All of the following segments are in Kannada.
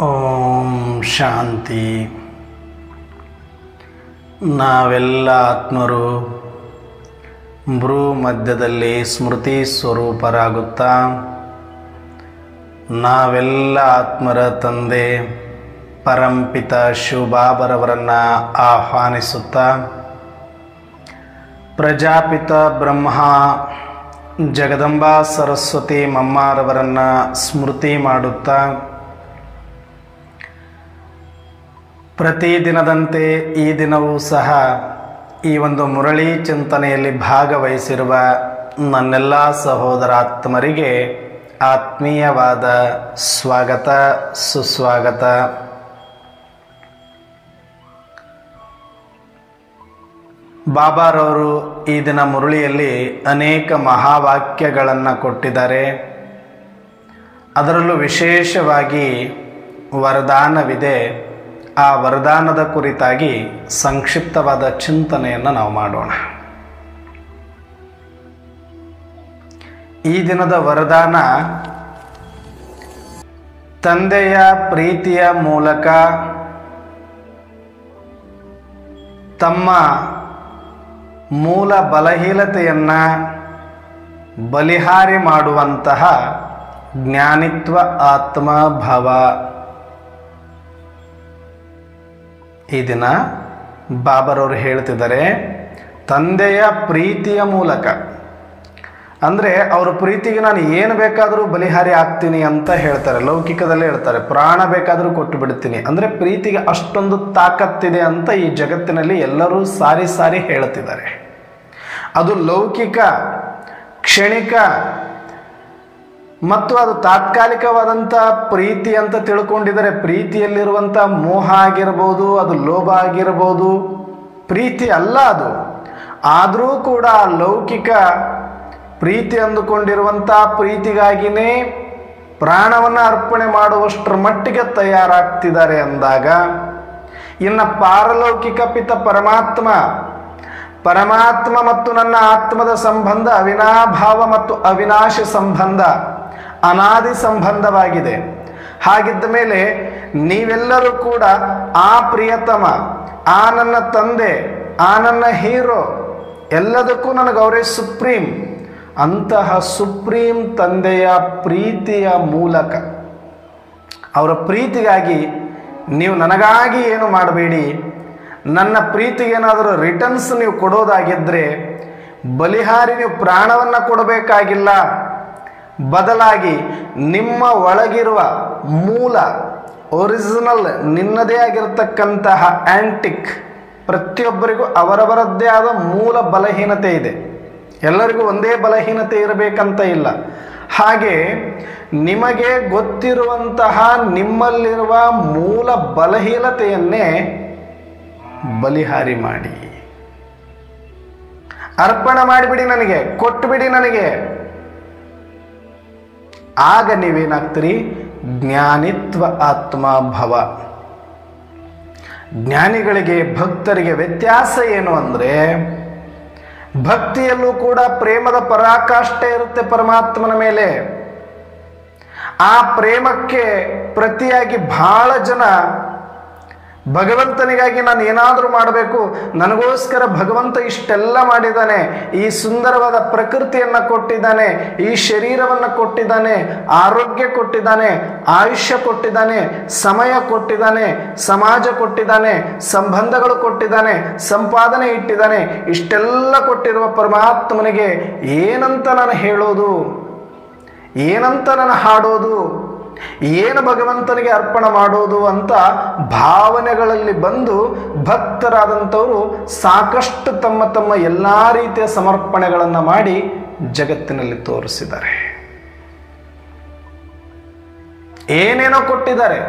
ಓಂ ಶಾಂತಿ. ನಾವೆಲ್ಲ ಆತ್ಮರು ಭ್ರೂ ಮಧ್ಯದಲ್ಲಿ ಸ್ಮೃತಿ ಸ್ವರೂಪರಾಗುತ್ತಾ ನಾವೆಲ್ಲ ಆತ್ಮರ ತಂದೆ ಪರಂಪಿತ ಶಿವಬಾಬರವರನ್ನು ಆಹ್ವಾನಿಸುತ್ತಾ ಪ್ರಜಾಪಿತ ಬ್ರಹ್ಮ ಜಗದಂಬಾ ಸರಸ್ವತಿ ಮಮ್ಮಾರವರನ್ನು ಸ್ಮೃತಿ ಮಾಡುತ್ತಾ ಪ್ರತಿದಿನದಂತೆ ಈ ದಿನವೂ ಸಹ ಈ ಒಂದು ಮುರಳಿ ಚಿಂತನೆಯಲ್ಲಿ ಭಾಗವಹಿಸಿರುವ ನನ್ನೆಲ್ಲ ಸಹೋದರಾತ್ಮರಿಗೆ ಆತ್ಮೀಯವಾದ ಸ್ವಾಗತ ಸುಸ್ವಾಗತ. ಬಾಬಾರವರು ಈ ದಿನ ಮುರಳಿಯಲ್ಲಿ ಅನೇಕ ಮಹಾವಾಕ್ಯಗಳನ್ನು ಕೊಟ್ಟಿದ್ದಾರೆ. ಅದರಲ್ಲೂ ವಿಶೇಷವಾಗಿ ವರದಾನವಿದೆ. ಆ ವರದಾನದ ಕುರಿತಾಗಿ ಸಂಕ್ಷಿಪ್ತವಾದ ಚಿಂತನೆಯನ್ನು ನಾವು ಮಾಡೋಣ. ಈ ದಿನದ ವರದಾನ ತಂದೆಯ ಪ್ರೀತಿಯ ಮೂಲಕ ತಮ್ಮ ಮೂಲ ಬಲಹೀನತೆಯನ್ನು ಬಲಿಹಾರಿ ಮಾಡುವಂತಹ ಜ್ಞಾನಿತ್ವ ಆತ್ಮಭಾವ. ಈ ದಿನ ಬಾಬರವರು ಹೇಳ್ತಿದ್ದಾರೆ ತಂದೆಯ ಪ್ರೀತಿಯ ಮೂಲಕ, ಅಂದರೆ ಅವರ ಪ್ರೀತಿಗೆ ನಾನು ಏನು ಬೇಕಾದರೂ ಬಲಿಹಾರಿ ಆಗ್ತೀನಿ ಅಂತ ಹೇಳ್ತಾರೆ. ಲೌಕಿಕದಲ್ಲೇ ಹೇಳ್ತಾರೆ ಪ್ರಾಣ ಬೇಕಾದರೂ ಕೊಟ್ಟು ಬಿಡ್ತೀನಿ. ಅಂದರೆ ಪ್ರೀತಿಗೆ ಅಷ್ಟೊಂದು ತಾಕತ್ತಿದೆ ಅಂತ ಈ ಜಗತ್ತಿನಲ್ಲಿ ಎಲ್ಲರೂ ಸಾರಿ ಸಾರಿ ಹೇಳ್ತಿದ್ದಾರೆ. ಅದು ಲೌಕಿಕ, ಕ್ಷಣಿಕ ಮತ್ತು ಅದು ತಾತ್ಕಾಲಿಕವಾದಂಥ ಪ್ರೀತಿ ಅಂತ ತಿಳ್ಕೊಂಡಿದ್ದಾರೆ. ಪ್ರೀತಿಯಲ್ಲಿರುವಂಥ ಮೋಹ ಆಗಿರ್ಬೋದು, ಅದು ಲೋಭ ಆಗಿರ್ಬೋದು, ಪ್ರೀತಿ ಅಲ್ಲ ಅದು. ಆದರೂ ಕೂಡ ಲೌಕಿಕ ಪ್ರೀತಿ ಅಂದುಕೊಂಡಿರುವಂಥ ಪ್ರೀತಿಗಾಗಿಯೇ ಪ್ರಾಣವನ್ನು ಅರ್ಪಣೆ ಮಾಡುವಷ್ಟರ ಮಟ್ಟಿಗೆ ತಯಾರಾಗ್ತಿದ್ದಾರೆ ಅಂದಾಗ, ಇನ್ನು ಪಾರಲೌಕಿಕ ಪಿತ ಪರಮಾತ್ಮ ಮತ್ತು ನನ್ನ ಆತ್ಮದ ಸಂಬಂಧ ಅವಿನಾಭಾವ ಮತ್ತು ಅವಿನಾಶಿ ಸಂಬಂಧ, ಅನಾದಿ ಸಂಬಂಧವಾಗಿದೆ. ಹಾಗಿದ್ದ ಮೇಲೆ ನೀವೆಲ್ಲರೂ ಕೂಡ ಆ ಪ್ರಿಯತಮ, ಆ ನನ್ನ ತಂದೆ, ಆ ನನ್ನ ಹೀರೋ, ಎಲ್ಲದಕ್ಕೂ ನನಗೆ ಅವರೇ ಸುಪ್ರೀಂ. ಅಂತಹ ಸುಪ್ರೀಂ ತಂದೆಯ ಪ್ರೀತಿಯ ಮೂಲಕ, ಅವರ ಪ್ರೀತಿಗಾಗಿ ನೀವು ನನಗಾಗಿ ಏನು ಮಾಡಬೇಡಿ. ನನ್ನ ಪ್ರೀತಿಗೇನಾದರೂ ರಿಟರ್ನ್ಸ್ ನೀವು ಕೊಡೋದಾಗಿದ್ದರೆ ಬಲಿಹಾರಿ ನೀವು ಪ್ರಾಣವನ್ನು ಕೊಡಬೇಕಾಗಿಲ್ಲ. ಬದಲಾಗಿ ನಿಮ್ಮ ಒಳಗಿರುವ ಮೂಲ ಒರಿಜಿನಲ್ ನಿನ್ನದೇ ಆಗಿರತಕ್ಕಂತಹ ಆಂಟಿಕ್, ಪ್ರತಿಯೊಬ್ಬರಿಗೂ ಅವರವರದ್ದೇ ಆದ ಮೂಲ ಬಲಹೀನತೆ ಇದೆ. ಎಲ್ಲರಿಗೂ ಒಂದೇ ಬಲಹೀನತೆ ಇರಬೇಕಂತ ಇಲ್ಲ. ಹಾಗೆ ನಿಮಗೆ ಗೊತ್ತಿರುವಂತಹ ನಿಮ್ಮಲ್ಲಿರುವ ಮೂಲ ಬಲಹೀನತೆಯನ್ನೇ ಬಲಿಹಾರಿ ಮಾಡಿ, ಅರ್ಪಣೆ ಮಾಡಿಬಿಡಿ, ನನಗೆ ಕೊಟ್ಟುಬಿಡಿ ನನಗೆ. ಆಗ ನೀವೇನಾಗ್ತೀರಿ? ಜ್ಞಾನಿತ್ವ ಆತ್ಮಭವ. ಜ್ಞಾನಿಗಳಿಗೆ ಭಕ್ತರಿಗೆ ವ್ಯತ್ಯಾಸ ಏನು ಅಂದರೆ, ಭಕ್ತಿಯಲ್ಲೂ ಕೂಡ ಪ್ರೇಮದ ಪರಾಕಾಷ್ಠೆ ಇರುತ್ತೆ ಪರಮಾತ್ಮನ ಮೇಲೆ. ಆ ಪ್ರೇಮಕ್ಕೆ ಪ್ರತಿಯಾಗಿ ಬಹಳ ಜನ ಭಗವಂತನಿಗಾಗಿ ನಾನು ಏನಾದರೂ ಮಾಡಬೇಕು, ನನಗೋಸ್ಕರ ಭಗವಂತ ಇಷ್ಟೆಲ್ಲ ಮಾಡಿದ್ದಾನೆ, ಈ ಸುಂದರವಾದ ಪ್ರಕೃತಿಯನ್ನು ಕೊಟ್ಟಿದ್ದಾನೆ, ಈ ಶರೀರವನ್ನು ಕೊಟ್ಟಿದ್ದಾನೆ, ಆರೋಗ್ಯ ಕೊಟ್ಟಿದ್ದಾನೆ, ಆಯುಷ್ಯ ಕೊಟ್ಟಿದ್ದಾನೆ, ಸಮಯ ಕೊಟ್ಟಿದ್ದಾನೆ, ಸಮಾಜ ಕೊಟ್ಟಿದ್ದಾನೆ, ಸಂಬಂಧಗಳು ಕೊಟ್ಟಿದ್ದಾನೆ, ಸಂಪಾದನೆ ಇಟ್ಟಿದ್ದಾನೆ. ಇಷ್ಟೆಲ್ಲ ಕೊಟ್ಟಿರುವ ಪರಮಾತ್ಮನಿಗೆ ಏನಂತ ನಾನು ಹೇಳೋದು, ಏನಂತ ನಾನು ಹಾಡೋದು, ಏನು ಭಗವಂತನಿಗೆ ಅರ್ಪಣೆ ಮಾಡೋದು ಅಂತ ಭಾವನೆಗಳಲ್ಲಿ ಬಂದು ಭಕ್ತರಾದಂಥವರು ಸಾಕಷ್ಟು ತಮ್ಮ ತಮ್ಮ ಎಲ್ಲ ರೀತಿಯ ಸಮರ್ಪಣೆಗಳನ್ನು ಮಾಡಿ ಜಗತ್ತಿನಲ್ಲಿ ತೋರಿಸಿದ್ದಾರೆ. ಏನೇನೋ ಕೊಟ್ಟಿದ್ದಾರೆ.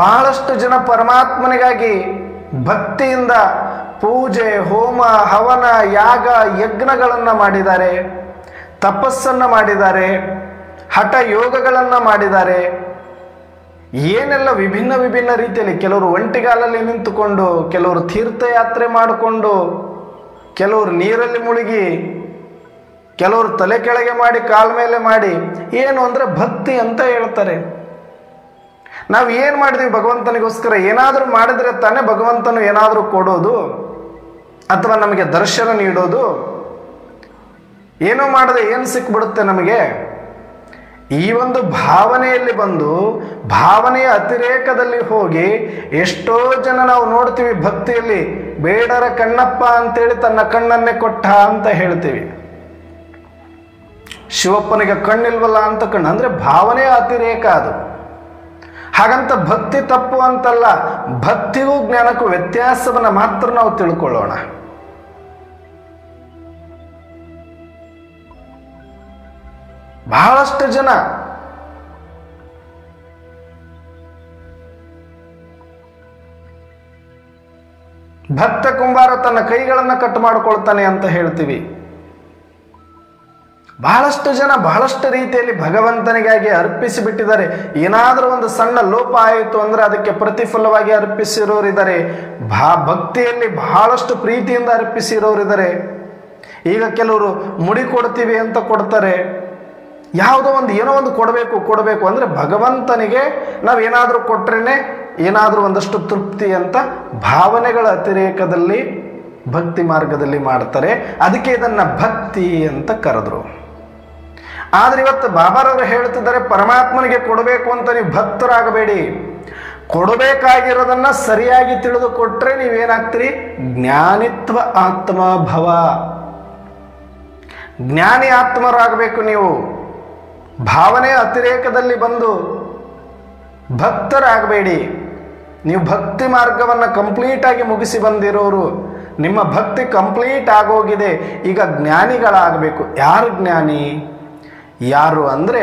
ಬಹಳಷ್ಟು ಜನ ಪರಮಾತ್ಮನಿಗಾಗಿ ಭಕ್ತಿಯಿಂದ ಪೂಜೆ, ಹೋಮ, ಹವನ, ಯಾಗ, ಯಜ್ಞಗಳನ್ನು ಮಾಡಿದ್ದಾರೆ, ತಪಸ್ಸನ್ನು ಮಾಡಿದ್ದಾರೆ, ಹಠ ಯೋಗಗಳನ್ನು ಮಾಡಿದ್ದಾರೆ. ಏನೆಲ್ಲ ವಿಭಿನ್ನ ವಿಭಿನ್ನ ರೀತಿಯಲ್ಲಿ, ಕೆಲವರು ಒಂಟಿಗಾಲಲ್ಲಿ ನಿಂತುಕೊಂಡು, ಕೆಲವರು ತೀರ್ಥಯಾತ್ರೆ ಮಾಡಿಕೊಂಡು, ಕೆಲವರು ನೀರಲ್ಲಿ ಮುಳುಗಿ, ಕೆಲವರು ತಲೆ ಕೆಳಗೆ ಮಾಡಿ ಕಾಲ ಮೇಲೆ ಮಾಡಿ ಏನು ಅಂದರೆ ಭಕ್ತಿ ಅಂತ ಹೇಳ್ತಾರೆ. ನಾವು ಏನು ಮಾಡಿದ್ವಿ ಭಗವಂತನಿಗೋಸ್ಕರ? ಏನಾದರೂ ಮಾಡಿದರೆ ತಾನೇ ಭಗವಂತನು ಏನಾದರೂ ಕೊಡೋದು ಅಥವಾ ನಮಗೆ ದರ್ಶನ ನೀಡೋದು. ಏನೋ ಮಾಡದೆ ಏನು ಸಿಕ್ಬಿಡುತ್ತೆ ನಮಗೆ? ಈ ಒಂದು ಭಾವನೆಯಲ್ಲಿ ಬಂದು ಭಾವನೆಯ ಅತಿರೇಕದಲ್ಲಿ ಹೋಗಿ ಎಷ್ಟೋ ಜನ ನಾವು ನೋಡ್ತೀವಿ ಭಕ್ತಿಯಲ್ಲಿ ಬೇಡರ ಕಣ್ಣಪ್ಪ ಅಂತೇಳಿ ತನ್ನ ಕಣ್ಣನ್ನೇ ಕೊಟ್ಟ ಅಂತ ಹೇಳ್ತೀವಿ. ಶಿವಪ್ಪನಿಗೆ ಕಣ್ಣಿಲ್ವಲ್ಲ ಅಂತ ಕಣ್ಣು ಅಂದರೆ ಭಾವನೆಯ ಅತಿರೇಕ ಅದು. ಹಾಗಂತ ಭಕ್ತಿ ತಪ್ಪು ಅಂತಲ್ಲ, ಭಕ್ತಿಗೂ ಜ್ಞಾನಕ್ಕೂ ವ್ಯತ್ಯಾಸವನ್ನು ಮಾತ್ರ ನಾವು ತಿಳ್ಕೊಳ್ಳೋಣ. ಬಹಳಷ್ಟು ಜನ ಭಕ್ತ ಕುಂಬಾರ ತನ್ನ ಕೈಗಳನ್ನು ಕಟ್ ಮಾಡಿಕೊಳ್ತಾನೆ ಅಂತ ಹೇಳ್ತೀವಿ. ಬಹಳಷ್ಟು ಜನ ಬಹಳಷ್ಟು ರೀತಿಯಲ್ಲಿ ಭಗವಂತನಿಗಾಗಿ ಅರ್ಪಿಸಿ ಬಿಟ್ಟಿದ್ದಾರೆ. ಏನಾದರೂ ಒಂದು ಸಣ್ಣ ಲೋಪ ಆಯಿತು ಅಂದರೆ ಅದಕ್ಕೆ ಪ್ರತಿಫಲವಾಗಿ ಅರ್ಪಿಸಿರೋರಿದ್ದಾರೆ. ಭಕ್ತಿಯಲ್ಲಿ ಬಹಳಷ್ಟು ಪ್ರೀತಿಯಿಂದ ಅರ್ಪಿಸಿರೋರಿದ್ದಾರೆ. ಈಗ ಕೆಲವರು ಮುಡಿ ಕೊಡ್ತೀವಿ ಅಂತ ಕೊಡ್ತಾರೆ. ಯಾವುದೋ ಒಂದು ಏನೋ ಒಂದು ಕೊಡಬೇಕು ಅಂದರೆ ಭಗವಂತನಿಗೆ ನಾವು ಏನಾದರೂ ಕೊಟ್ರೇನೆ ಏನಾದರೂ ಒಂದಷ್ಟು ತೃಪ್ತಿ ಅಂತ ಭಾವನೆಗಳ ಅತಿರೇಕದಲ್ಲಿ ಭಕ್ತಿ ಮಾರ್ಗದಲ್ಲಿ ಮಾಡ್ತಾರೆ. ಅದಕ್ಕೆ ಇದನ್ನು ಭಕ್ತಿ ಅಂತ ಕರೆದ್ರು. ಆದರೆ ಇವತ್ತು ಬಾಬಾರವರು ಹೇಳ್ತಿದ್ದಾರೆ, ಪರಮಾತ್ಮನಿಗೆ ಕೊಡಬೇಕು ಅಂತ ನೀವು ಭಕ್ತರಾಗಬೇಡಿ. ಕೊಡಬೇಕಾಗಿರೋದನ್ನ ಸರಿಯಾಗಿ ತಿಳಿದುಕೊಟ್ರೆ ನೀವೇನಾಗ್ತೀರಿ? ಜ್ಞಾನಿತ್ವ ಆತ್ಮಭವ, ಜ್ಞಾನಿ ಆತ್ಮರಾಗಬೇಕು ನೀವು. ಭಾವನೆ ಅತಿರೇಕದಲ್ಲಿ ಬಂದು ಭಕ್ತರಾಗಬೇಡಿ. ನೀವು ಭಕ್ತಿ ಮಾರ್ಗವನ್ನು ಕಂಪ್ಲೀಟಾಗಿ ಮುಗಿಸಿ ಬಂದಿರೋರು, ನಿಮ್ಮ ಭಕ್ತಿ ಕಂಪ್ಲೀಟ್ ಆಗೋಗಿದೆ. ಈಗ ಜ್ಞಾನಿಗಳಾಗಬೇಕು. ಯಾರು ಜ್ಞಾನಿ? ಯಾರು ಅಂದರೆ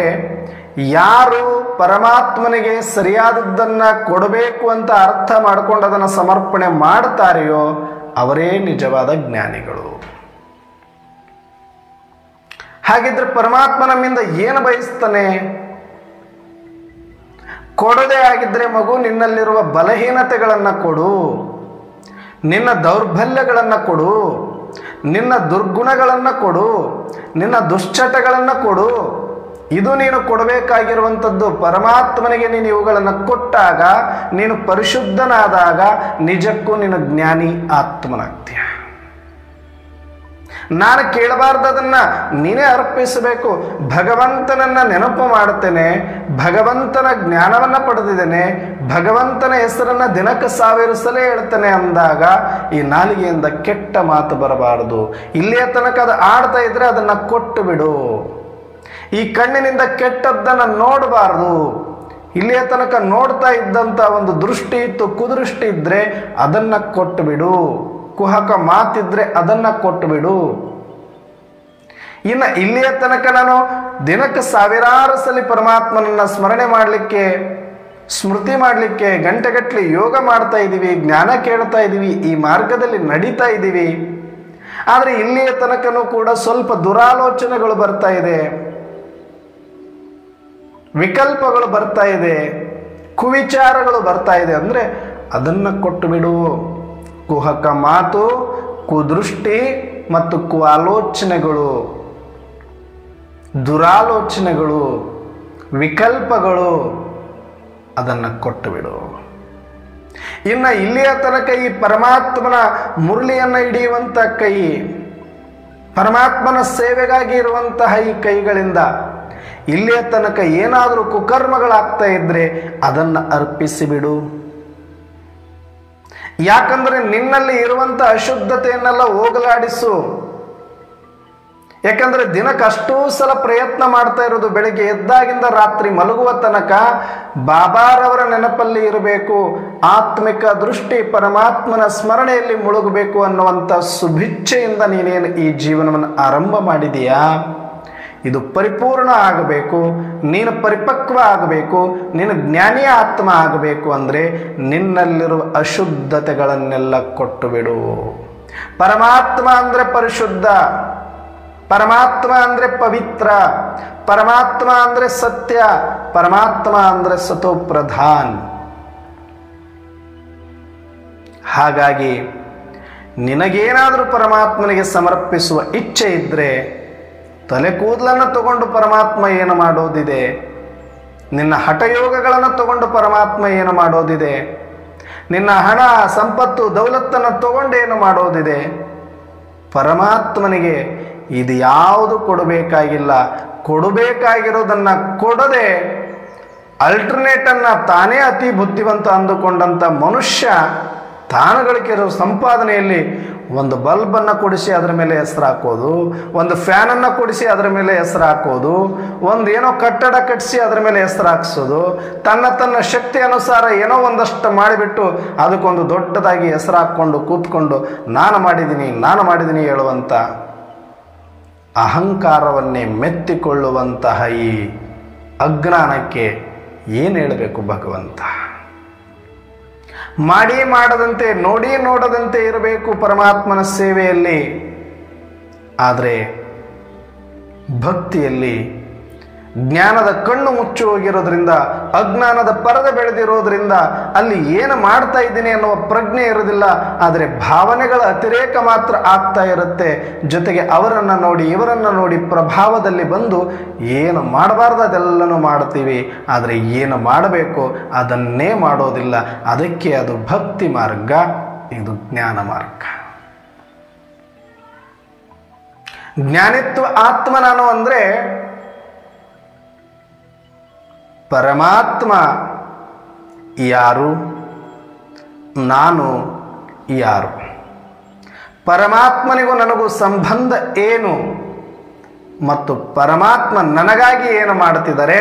ಯಾರು ಪರಮಾತ್ಮನಿಗೆ ಸರಿಯಾದದ್ದನ್ನು ಕೊಡಬೇಕು ಅಂತ ಅರ್ಥ ಮಾಡಿಕೊಂಡು ಅದನ್ನು ಸಮರ್ಪಣೆ ಮಾಡ್ತಾರೆಯೋ ಅವರೇ ನಿಜವಾದ ಜ್ಞಾನಿಗಳು. ಹಾಗಿದ್ರೆ ಪರಮಾತ್ಮ ನಮ್ಮಿಂದ ಏನು ಬಯಸ್ತಾನೆ? ಕೊಡದೇ ಆಗಿದ್ರೆ ಮಗು ನಿನ್ನಲ್ಲಿರುವ ಬಲಹೀನತೆಗಳನ್ನು ಕೊಡು, ನಿನ್ನ ದೌರ್ಬಲ್ಯಗಳನ್ನು ಕೊಡು, ನಿನ್ನ ದುರ್ಗುಣಗಳನ್ನು ಕೊಡು, ನಿನ್ನ ದುಶ್ಚಟಗಳನ್ನು ಕೊಡು. ಇದು ನೀನು ಕೊಡಬೇಕಾಗಿರುವಂಥದ್ದು. ಪರಮಾತ್ಮನಿಗೆ ನೀನು ಇವುಗಳನ್ನು ಕೊಟ್ಟಾಗ ನೀನು ಪರಿಶುದ್ಧನಾದಾಗ ನಿಜಕ್ಕೂ ನೀನು ಜ್ಞಾನಿ ಆತ್ಮನಾಗ್ತೀಯ. ನಾನು ಕೇಳಬಾರ್ದದನ್ನ ನೀನೇ ಅರ್ಪಿಸಬೇಕು. ಭಗವಂತನನ್ನ ನೆನಪು ಮಾಡುತ್ತೇನೆ, ಭಗವಂತನ ಜ್ಞಾನವನ್ನು ಪಡೆದಿದ್ದೇನೆ, ಭಗವಂತನ ಹೆಸರನ್ನ ದಿನಕ್ಕೆ 1000 ಸಲ ಹೇಳ್ತೇನೆ ಅಂದಾಗ ಈ ನಾಲಿಗೆಯಿಂದ ಕೆಟ್ಟ ಮಾತು ಬರಬಾರದು. ಇಲ್ಲಿಯ ತನಕ ಅದು ಆಡ್ತಾ ಇದ್ರೆ ಅದನ್ನ ಕೊಟ್ಟು ಬಿಡು. ಈ ಕಣ್ಣಿನಿಂದ ಕೆಟ್ಟದ್ದನ್ನು ನೋಡಬಾರ್ದು. ಇಲ್ಲಿಯ ತನಕ ನೋಡ್ತಾ ಇದ್ದಂಥ ಒಂದು ದೃಷ್ಟಿ ಇತ್ತು, ಕುದೃಷ್ಟಿ ಇದ್ರೆ ಅದನ್ನ ಕೊಟ್ಟು ಬಿಡು. ಕುಹಕ ಮಾತಿದ್ರೆ ಅದನ್ನ ಕೊಟ್ಟು ಬಿಡು. ಇನ್ನು ಇಲ್ಲಿಯ ತನಕ ನಾನು ದಿನಕ್ಕೆ 1000 ಸಲ ಪರಮಾತ್ಮನನ್ನ ಸ್ಮರಣೆ ಮಾಡಲಿಕ್ಕೆ, ಸ್ಮೃತಿ ಮಾಡಲಿಕ್ಕೆ ಗಂಟೆಗಟ್ಟಲೆ ಯೋಗ ಮಾಡ್ತಾ ಇದ್ದೀವಿ, ಜ್ಞಾನ ಕೇಳ್ತಾ ಇದ್ದೀವಿ, ಈ ಮಾರ್ಗದಲ್ಲಿ ನಡೀತಾ ಇದ್ದೀವಿ. ಆದರೆ ಇಲ್ಲಿಯ ತನಕನೂ ಕೂಡ ಸ್ವಲ್ಪ ದುರಾಲೋಚನೆಗಳು ಬರ್ತಾ ಇದೆ, ವಿಕಲ್ಪಗಳು ಬರ್ತಾ ಇದೆ, ಕುವಿಚಾರಗಳು ಬರ್ತಾ ಇದೆ ಅಂದರೆ ಅದನ್ನು ಕೊಟ್ಟು ಬಿಡು. ಕುಹಕ ಮಾತು, ಕುದೃಷ್ಟಿ ಮತ್ತು ಕುಆಲೋಚನೆಗಳು, ದುರಾಲೋಚನೆಗಳು, ವಿಕಲ್ಪಗಳು ಅದನ್ನು ಕೊಟ್ಟು ಬಿಡು. ಇನ್ನು ಇಲ್ಲಿಯ ತನಕ ಈ ಪರಮಾತ್ಮನ ಮುರಳಿಯನ್ನು ಹಿಡಿಯುವಂಥ ಕೈ, ಪರಮಾತ್ಮನ ಸೇವೆಗಾಗಿ ಇರುವಂತಹ ಈ ಕೈಗಳಿಂದ ಇಲ್ಲಿಯ ತನಕ ಏನಾದರೂ ಕುಕರ್ಮಗಳಾಗ್ತಾ ಇದ್ರೆ ಅದನ್ನು ಅರ್ಪಿಸಿಬಿಡು. ಯಾಕಂದ್ರೆ ನಿನ್ನಲ್ಲಿ ಇರುವಂತ ಅಶುದ್ಧತೆಯನ್ನೆಲ್ಲ ಹೋಗಲಾಡಿಸು. ಯಾಕಂದ್ರೆ ದಿನಕ್ಕೆ ಅಷ್ಟೂ ಸಲ ಪ್ರಯತ್ನ ಮಾಡ್ತಾ ಇರೋದು ಬೆಳಿಗ್ಗೆ ಎದ್ದಾಗಿಂದ ರಾತ್ರಿ ಮಲಗುವ ತನಕ ಬಾಬಾರವರ ನೆನಪಲ್ಲಿ ಇರಬೇಕು, ಆತ್ಮಿಕ ದೃಷ್ಟಿ, ಪರಮಾತ್ಮನ ಸ್ಮರಣೆಯಲ್ಲಿ ಮುಳುಗಬೇಕು ಅನ್ನುವಂಥ ಸುಭಿಚ್ಛೆಯಿಂದ ನೀನೇನು ಈ ಜೀವನವನ್ನು ಆರಂಭ ಮಾಡಿದೀಯಾ, ಇದು ಪರಿಪೂರ್ಣ ಆಗಬೇಕು, ನೀನು ಪರಿಪಕ್ವ ಆಗಬೇಕು, ನೀನು ಜ್ಞಾನಿಯ ಆತ್ಮ ಆಗಬೇಕು ಅಂದರೆ ನಿನ್ನಲ್ಲಿರುವ ಅಶುದ್ಧತೆಗಳನ್ನೆಲ್ಲ ಕೊಟ್ಟು ಬಿಡು. ಪರಮಾತ್ಮ ಅಂದರೆ ಪರಿಶುದ್ಧ, ಪರಮಾತ್ಮ ಅಂದರೆ ಪವಿತ್ರ, ಪರಮಾತ್ಮ ಅಂದರೆ ಸತ್ಯ, ಪರಮಾತ್ಮ ಅಂದರೆ ಸತೋಪ್ರಧಾನ್. ಹಾಗಾಗಿ ನಿನಗೇನಾದರೂ ಪರಮಾತ್ಮನಿಗೆ ಸಮರ್ಪಿಸುವ ಇಚ್ಛೆ ಇದ್ದರೆ ತಲೆ ಕೂದಲನ್ನು ತಗೊಂಡು ಪರಮಾತ್ಮ ಏನು ಮಾಡೋದಿದೆ? ನಿನ್ನ ಹಠಯೋಗಗಳನ್ನು ತಗೊಂಡು ಪರಮಾತ್ಮ ಏನು ಮಾಡೋದಿದೆ? ನಿನ್ನ ಹಣ ಸಂಪತ್ತು ದೌಲತ್ತನ್ನು ತಗೊಂಡೇನು ಮಾಡೋದಿದೆ? ಪರಮಾತ್ಮನಿಗೆ ಇದು ಯಾವುದು ಕೊಡಬೇಕಾಗಿಲ್ಲ. ಕೊಡಬೇಕಾಗಿರೋದನ್ನು ಕೊಡದೆ ಅಲ್ಟರ್ನೇಟನ್ನು ತಾನೇ ಅತಿ ಬುದ್ಧಿವಂತ ಅಂದುಕೊಂಡಂಥ ಮನುಷ್ಯ ತಾನು ಗಳಿಕೆರೋ ಸಂಪಾದನೆಯಲ್ಲಿ ಒಂದು ಬಲ್ಬನ್ನು ಕೊಡಿಸಿ ಅದರ ಮೇಲೆ ಹೆಸರು ಹಾಕೋದು, ಒಂದು ಫ್ಯಾನನ್ನು ಕೊಡಿಸಿ ಅದರ ಮೇಲೆ ಹೆಸರು ಹಾಕೋದು, ಒಂದು ಏನೋ ಕಟ್ಟಡ ಕಟ್ಟಿಸಿ ಅದರ ಮೇಲೆ ಹೆಸರು ಹಾಕ್ಸೋದು, ತನ್ನ ಶಕ್ತಿ ಅನುಸಾರ ಏನೋ ಒಂದಷ್ಟು ಮಾಡಿಬಿಟ್ಟು ಅದಕ್ಕೊಂದು ದೊಡ್ಡದಾಗಿ ಹೆಸರು ಹಾಕ್ಕೊಂಡು ಕೂತ್ಕೊಂಡು ನಾನು ಮಾಡಿದ್ದೀನಿ ಹೇಳುವಂಥ ಅಹಂಕಾರವನ್ನೇ ಮೆತ್ತಿಕೊಳ್ಳುವಂತಹ ಈ ಅಜ್ಞಾನಕ್ಕೆ ಏನು ಹೇಳಬೇಕು ಭಗವಂತ? ಮಾಡಿ ಮಾಡದಂತೆ ನೋಡಿ ನೋಡದಂತೆ ಇರಬೇಕು ಪರಮಾತ್ಮನ ಸೇವೆಯಲ್ಲಿ. ಆದರೆ ಭಕ್ತಿಯಲ್ಲಿ ಜ್ಞಾನದ ಕಣ್ಣು ಮುಚ್ಚಿ ಹೋಗಿರೋದ್ರಿಂದ, ಅಜ್ಞಾನದ ಪರದೆ ಬೆಳೆದಿರೋದ್ರಿಂದ ಅಲ್ಲಿ ಏನು ಮಾಡ್ತಾ ಇದ್ದೀನಿ ಅನ್ನುವ ಪ್ರಜ್ಞೆ ಇರೋದಿಲ್ಲ. ಆದರೆ ಭಾವನೆಗಳ ಅತಿರೇಕ ಮಾತ್ರ ಆಗ್ತಾ ಇರುತ್ತೆ. ಜೊತೆಗೆ ಅವರನ್ನು ನೋಡಿ ಇವರನ್ನು ನೋಡಿ ಪ್ರಭಾವದಲ್ಲಿ ಬಂದು ಏನು ಮಾಡಬಾರ್ದು ಅದೆಲ್ಲನೂ ಮಾಡ್ತೀವಿ. ಆದರೆ ಏನು ಮಾಡಬೇಕು ಅದನ್ನೇ ಮಾಡೋದಿಲ್ಲ. ಅದಕ್ಕೆ ಅದು ಭಕ್ತಿ ಮಾರ್ಗ, ಇದು ಜ್ಞಾನ ಮಾರ್ಗ. ಜ್ಞಾನಿತ್ವ ಆತ್ಮ ನಾನು ಅಂದರೆ ಪರಮಾತ್ಮ ಯಾರು, ನಾನು ಯಾರು, ಪರಮಾತ್ಮನಿಗೂ ನನಗೂ ಸಂಬಂಧ ಏನು ಮತ್ತು ಪರಮಾತ್ಮ ನನಗಾಗಿ ಏನು ಮಾಡುತ್ತಿದ್ದಾರೆ,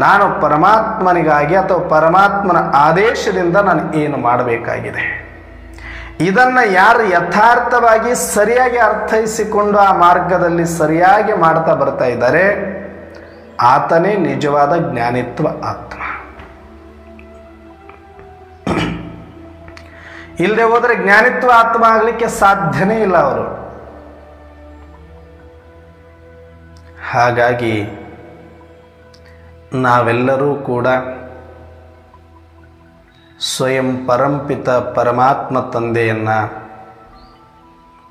ನಾನು ಪರಮಾತ್ಮನಿಗಾಗಿ ಅಥವಾ ಪರಮಾತ್ಮನ ಆದೇಶದಿಂದ ನಾನು ಏನು ಮಾಡಬೇಕಾಗಿದೆ. ಇದನ್ನು ಯಾರು ಯಥಾರ್ಥವಾಗಿ ಸರಿಯಾಗಿ ಅರ್ಥೈಸಿಕೊಂಡು ಆ ಮಾರ್ಗದಲ್ಲಿ ಸರಿಯಾಗಿ ಮಾಡ್ತಾ ಬರ್ತಾ ಇದ್ದಾರೆ ಆತನೇ ನಿಜವಾದ ಜ್ಞಾನಿತ್ವ ಆತ್ಮ. ಇಲ್ಲದೆ ಹೋದರೆ ಜ್ಞಾನಿತ್ವ ಆತ್ಮ ಆಗಲಿಕ್ಕೆ ಸಾಧ್ಯನೇ ಇಲ್ಲ ಅವರು. ಹಾಗಾಗಿ ನಾವೆಲ್ಲರೂ ಕೂಡ ಸ್ವಯಂ ಪರಂಪಿತ ಪರಮಾತ್ಮ ತಂದೆಯನ್ನು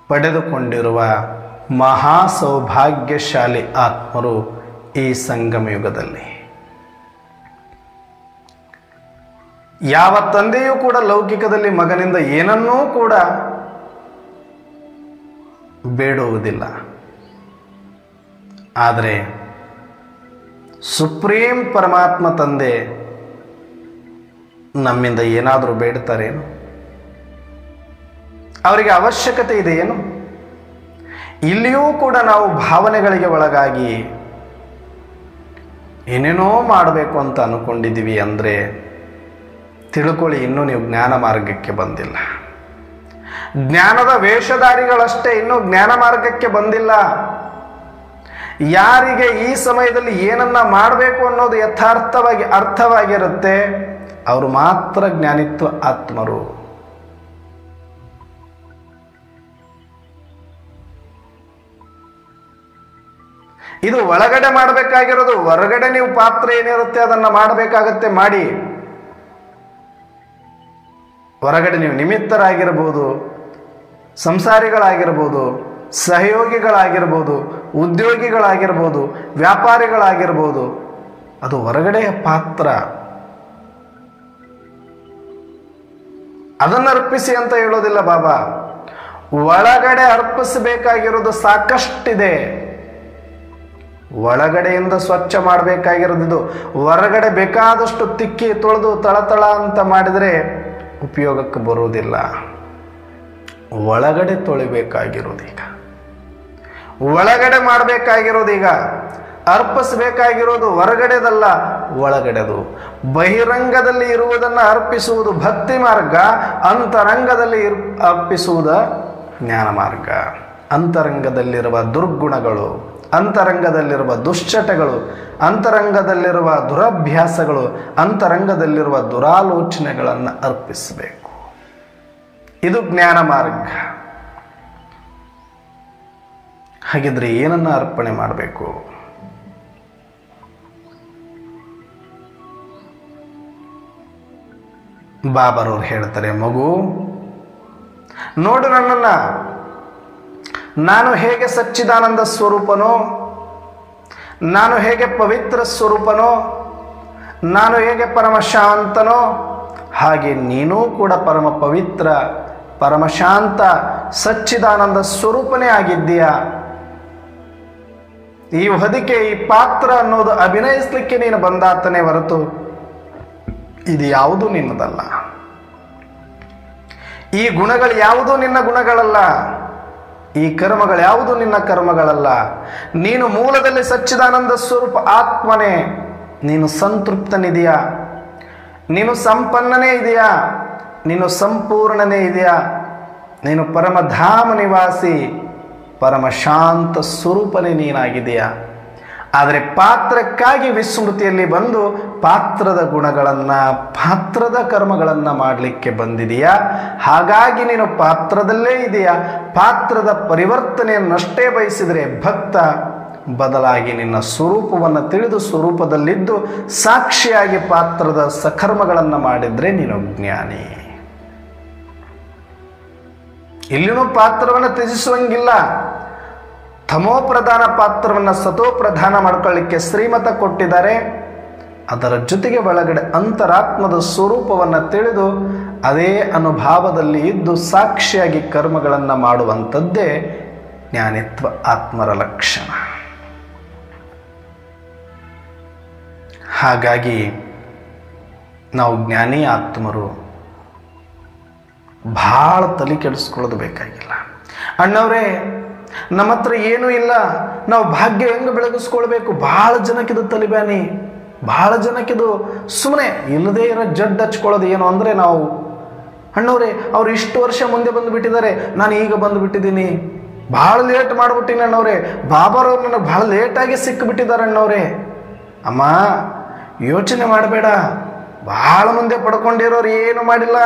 ಪಡೆದುಕೊಂಡಿರುವ ಮಹಾ ಸೌಭಾಗ್ಯಶಾಲಿ ಆತ್ಮರು ಈ ಸಂಗಮ ಯುಗದಲ್ಲಿ. ಯಾವ ತಂದೆಯೂ ಕೂಡ ಲೌಕಿಕದಲ್ಲಿ ಮಗನಿಂದ ಏನನ್ನೂ ಕೂಡ ಬೇಡುವುದಿಲ್ಲ. ಆದರೆ ಸುಪ್ರೀಂ ಪರಮಾತ್ಮ ತಂದೆ ನಮ್ಮಿಂದ ಏನಾದರೂ ಬೇಡ್ತಾರೇನು? ಅವರಿಗೆ ಅವಶ್ಯಕತೆ ಇದೆಯೇನು? ಇಲ್ಲಿಯೂ ಕೂಡ ನಾವು ಭಾವನೆಗಳಿಗೆ ಒಳಗಾಗಿ ಏನೇನೋ ಮಾಡಬೇಕು ಅಂತ ಅನ್ಕೊಂಡಿದ್ದೀವಿ ಅಂದರೆ ತಿಳ್ಕೊಳ್ಳಿ, ಇನ್ನೂ ನೀವು ಜ್ಞಾನ ಮಾರ್ಗಕ್ಕೆ ಬಂದಿಲ್ಲ. ಜ್ಞಾನದ ವೇಷಧಾರಿಗಳಷ್ಟೇ ಇನ್ನೂ ಜ್ಞಾನ ಮಾರ್ಗಕ್ಕೆ ಬಂದಿಲ್ಲ. ಯಾರಿಗೆ ಈ ಸಮಯದಲ್ಲಿ ಏನನ್ನ ಮಾಡಬೇಕು ಅನ್ನೋದು ಯಥಾರ್ಥವಾಗಿ ಅರ್ಥವಾಗಿರುತ್ತೆ ಅವರು ಮಾತ್ರ ಜ್ಞಾನಿತ್ವ ಆತ್ಮರು. ಇದು ಒಳಗಡೆ ಮಾಡಬೇಕಾಗಿರೋದು. ಹೊರಗಡೆ ನೀವು ಪಾತ್ರ ಏನಿರುತ್ತೆ ಅದನ್ನ ಮಾಡಬೇಕಾಗತ್ತೆ, ಮಾಡಿ. ಹೊರಗಡೆ ನೀವು ನಿಮಿತ್ತರಾಗಿರ್ಬೋದು, ಸಂಸಾರಿಗಳಾಗಿರ್ಬೋದು, ಸಹಯೋಗಿಗಳಾಗಿರ್ಬೋದು, ಉದ್ಯೋಗಿಗಳಾಗಿರ್ಬೋದು, ವ್ಯಾಪಾರಿಗಳಾಗಿರ್ಬೋದು, ಅದು ಹೊರಗಡೆಯ ಪಾತ್ರ. ಅದನ್ನು ಅರ್ಪಿಸಿ ಅಂತ ಹೇಳೋದಿಲ್ಲ ಬಾಬಾ. ಒಳಗಡೆ ಅರ್ಪಿಸಬೇಕಾಗಿರೋದು ಸಾಕಷ್ಟಿದೆ. ಒಳಗಡೆಯಿಂದ ಸ್ವಚ್ಛ ಮಾಡಬೇಕಾಗಿರೋದು. ಹೊರಗಡೆ ಬೇಕಾದಷ್ಟು ತಿಕ್ಕಿ ತೊಳೆದು ತಳತಳ ಅಂತ ಮಾಡಿದರೆ ಉಪಯೋಗಕ್ಕೆ ಬರುವುದಿಲ್ಲ. ಒಳಗಡೆ ತೊಳಿಬೇಕಾಗಿರೋದೀಗ, ಒಳಗಡೆ ಮಾಡಬೇಕಾಗಿರೋದೀಗ. ಅರ್ಪಿಸಬೇಕಾಗಿರೋದು ಹೊರಗಡೆದಲ್ಲ, ಒಳಗಡೆದು. ಬಹಿರಂಗದಲ್ಲಿ ಇರುವುದನ್ನು ಅರ್ಪಿಸುವುದು ಭಕ್ತಿ ಮಾರ್ಗ, ಅಂತರಂಗದಲ್ಲಿ ಅರ್ಪಿಸುವುದು ಜ್ಞಾನ ಮಾರ್ಗ. ಅಂತರಂಗದಲ್ಲಿರುವ ದುರ್ಗುಣಗಳು, ಅಂತರಂಗದಲ್ಲಿರುವ ದುಶ್ಚಟಗಳು, ಅಂತರಂಗದಲ್ಲಿರುವ ದುರಭ್ಯಾಸಗಳು, ಅಂತರಂಗದಲ್ಲಿರುವ ದುರಾಲೋಚನೆಗಳನ್ನು ಅರ್ಪಿಸಬೇಕು. ಇದು ಜ್ಞಾನ ಮಾರ್ಗ. ಹಾಗಿದ್ರೆ ಏನನ್ನ ಅರ್ಪಣೆ ಮಾಡಬೇಕು? ಬಾಬರವ್ರು ಹೇಳ್ತಾರೆ, ಮಗು ನೋಡು ನನ್ನನ್ನು, ನಾನು ಹೇಗೆ ಸಚ್ಚಿದಾನಂದ ಸ್ವರೂಪನೋ, ನಾನು ಹೇಗೆ ಪವಿತ್ರ ಸ್ವರೂಪನೋ, ನಾನು ಹೇಗೆ ಪರಮ ಶಾಂತನೋ, ಹಾಗೆ ನೀನೂ ಕೂಡ ಪರಮ ಪವಿತ್ರ, ಪರಮಶಾಂತ, ಸಚ್ಚಿದಾನಂದ ಸ್ವರೂಪನೇ ಆಗಿದ್ದೀಯಾ. ಈ ಹೊದಿಕೆ, ಈ ಪಾತ್ರ ಅನ್ನೋದು ಅಭಿನಯಿಸ್ಲಿಕ್ಕೆ ನೀನು ಬಂದಾತನೇ ಹೊರತು ಇದು ಯಾವುದೂ ನಿನ್ನದಲ್ಲ. ಈ ಗುಣಗಳು ಯಾವುದೂ ನಿನ್ನ ಗುಣಗಳಲ್ಲ, ಈ ಕರ್ಮಗಳು ಯಾವುದೂ ನಿನ್ನ ಕರ್ಮಗಳಲ್ಲ. ನೀನು ಮೂಲದಲ್ಲಿ ಸಚ್ಚಿದಾನಂದ ಸ್ವರೂಪ ಆತ್ಮನೇ. ನೀನು ಸಂತೃಪ್ತನಿದೆಯಾ, ನೀನು ಸಂಪನ್ನನೇ ಇದೆಯಾ, ನೀನು ಸಂಪೂರ್ಣನೇ ಇದೆಯಾ, ನೀನು ಪರಮಧಾಮ ನಿವಾಸಿ, ಪರಮ ಶಾಂತ ಸ್ವರೂಪನೇ ನೀನಾಗಿದೆಯಾ. ಆದರೆ ಪಾತ್ರಕ್ಕಾಗಿ ವಿಸ್ಮೃತಿಯಲ್ಲಿ ಬಂದು ಪಾತ್ರದ ಗುಣಗಳನ್ನು, ಪಾತ್ರದ ಕರ್ಮಗಳನ್ನು ಮಾಡಲಿಕ್ಕೆ ಬಂದಿದೆಯಾ. ಹಾಗಾಗಿ ನೀನು ಪಾತ್ರದಲ್ಲೇ ಇದೆಯಾ. ಪಾತ್ರದ ಪರಿವರ್ತನೆಯನ್ನಷ್ಟೇ ಬಯಸಿದರೆ ಭಕ್ತ, ಬದಲಾಗಿ ನಿನ್ನ ಸ್ವರೂಪವನ್ನು ತಿಳಿದು ಸ್ವರೂಪದಲ್ಲಿದ್ದು ಸಾಕ್ಷಿಯಾಗಿ ಪಾತ್ರದ ಸಕರ್ಮಗಳನ್ನು ಮಾಡಿದರೆ ನೀನು ಜ್ಞಾನಿ. ಇಲ್ಲಿನೂ ಪಾತ್ರವನ್ನು ತ್ಯಜಿಸುವಂಗಿಲ್ಲ. ತಮೋ ಪ್ರಧಾನ ಪಾತ್ರವನ್ನು ಸತೋ ಪ್ರಧಾನ ಮಾಡ್ಕೊಳ್ಳಿಕ್ಕೆ ಶ್ರೀಮತ ಕೊಟ್ಟಿದ್ದಾರೆ. ಅದರ ಜೊತೆಗೆ ಒಳಗಡೆ ಅಂತರಾತ್ಮದ ಸ್ವರೂಪವನ್ನು ತಿಳಿದು ಅದೇ ಅನುಭಾವದಲ್ಲಿ ಇದ್ದು ಸಾಕ್ಷಿಯಾಗಿ ಕರ್ಮಗಳನ್ನು ಮಾಡುವಂಥದ್ದೇ ಜ್ಞಾನಿತ್ವ ಆತ್ಮರ ಲಕ್ಷಣ. ಹಾಗಾಗಿ ನಾವು ಜ್ಞಾನಿ ಆತ್ಮರು ಭಾಳ ತಲೆ ಕೆಡಿಸ್ಕೊಳ್ಳೋದು ಬೇಕಾಗಿಲ್ಲ. ಅಣ್ಣವ್ರೇ, ನಮ್ಮ ಹತ್ರ ಏನೂ ಇಲ್ಲ, ನಾವು ಭಾಗ್ಯ ಹೆಂಗೆ ಬೆಳಗಿಸ್ಕೊಳ್ಬೇಕು? ಭಾಳ ಜನಕ್ಕಿದು ತಲೆಬ್ಯಾನಿ, ಭಾಳ ಜನಕ್ಕಿದು ಸುಮ್ಮನೆ ಇಲ್ಲದೇ ಇರೋ ಜಡ್ ಹಚ್ಕೊಳ್ಳೋದು. ಏನು ಅಂದರೆ ನಾವು, ಅಣ್ಣವ್ರೆ ಅವ್ರು ಇಷ್ಟು ವರ್ಷ ಮುಂದೆ ಬಂದುಬಿಟ್ಟಿದ್ದಾರೆ, ನಾನು ಈಗ ಬಂದುಬಿಟ್ಟಿದ್ದೀನಿ, ಭಾಳ ಲೇಟ್ ಮಾಡಿಬಿಟ್ಟಿನಿ ಅಣ್ಣವ್ರೆ, ಬಾಬಾರವ್ರು ನನಗೆ ಭಾಳ ಲೇಟಾಗಿ ಸಿಕ್ಕಿಬಿಟ್ಟಿದ್ದಾರೆ ಅಣ್ಣವ್ರೆ. ಅಮ್ಮ, ಯೋಚನೆ ಮಾಡಬೇಡ, ಭಾಳ ಮುಂದೆ ಪಡ್ಕೊಂಡಿರೋರು ಏನು ಮಾಡಿಲ್ಲ,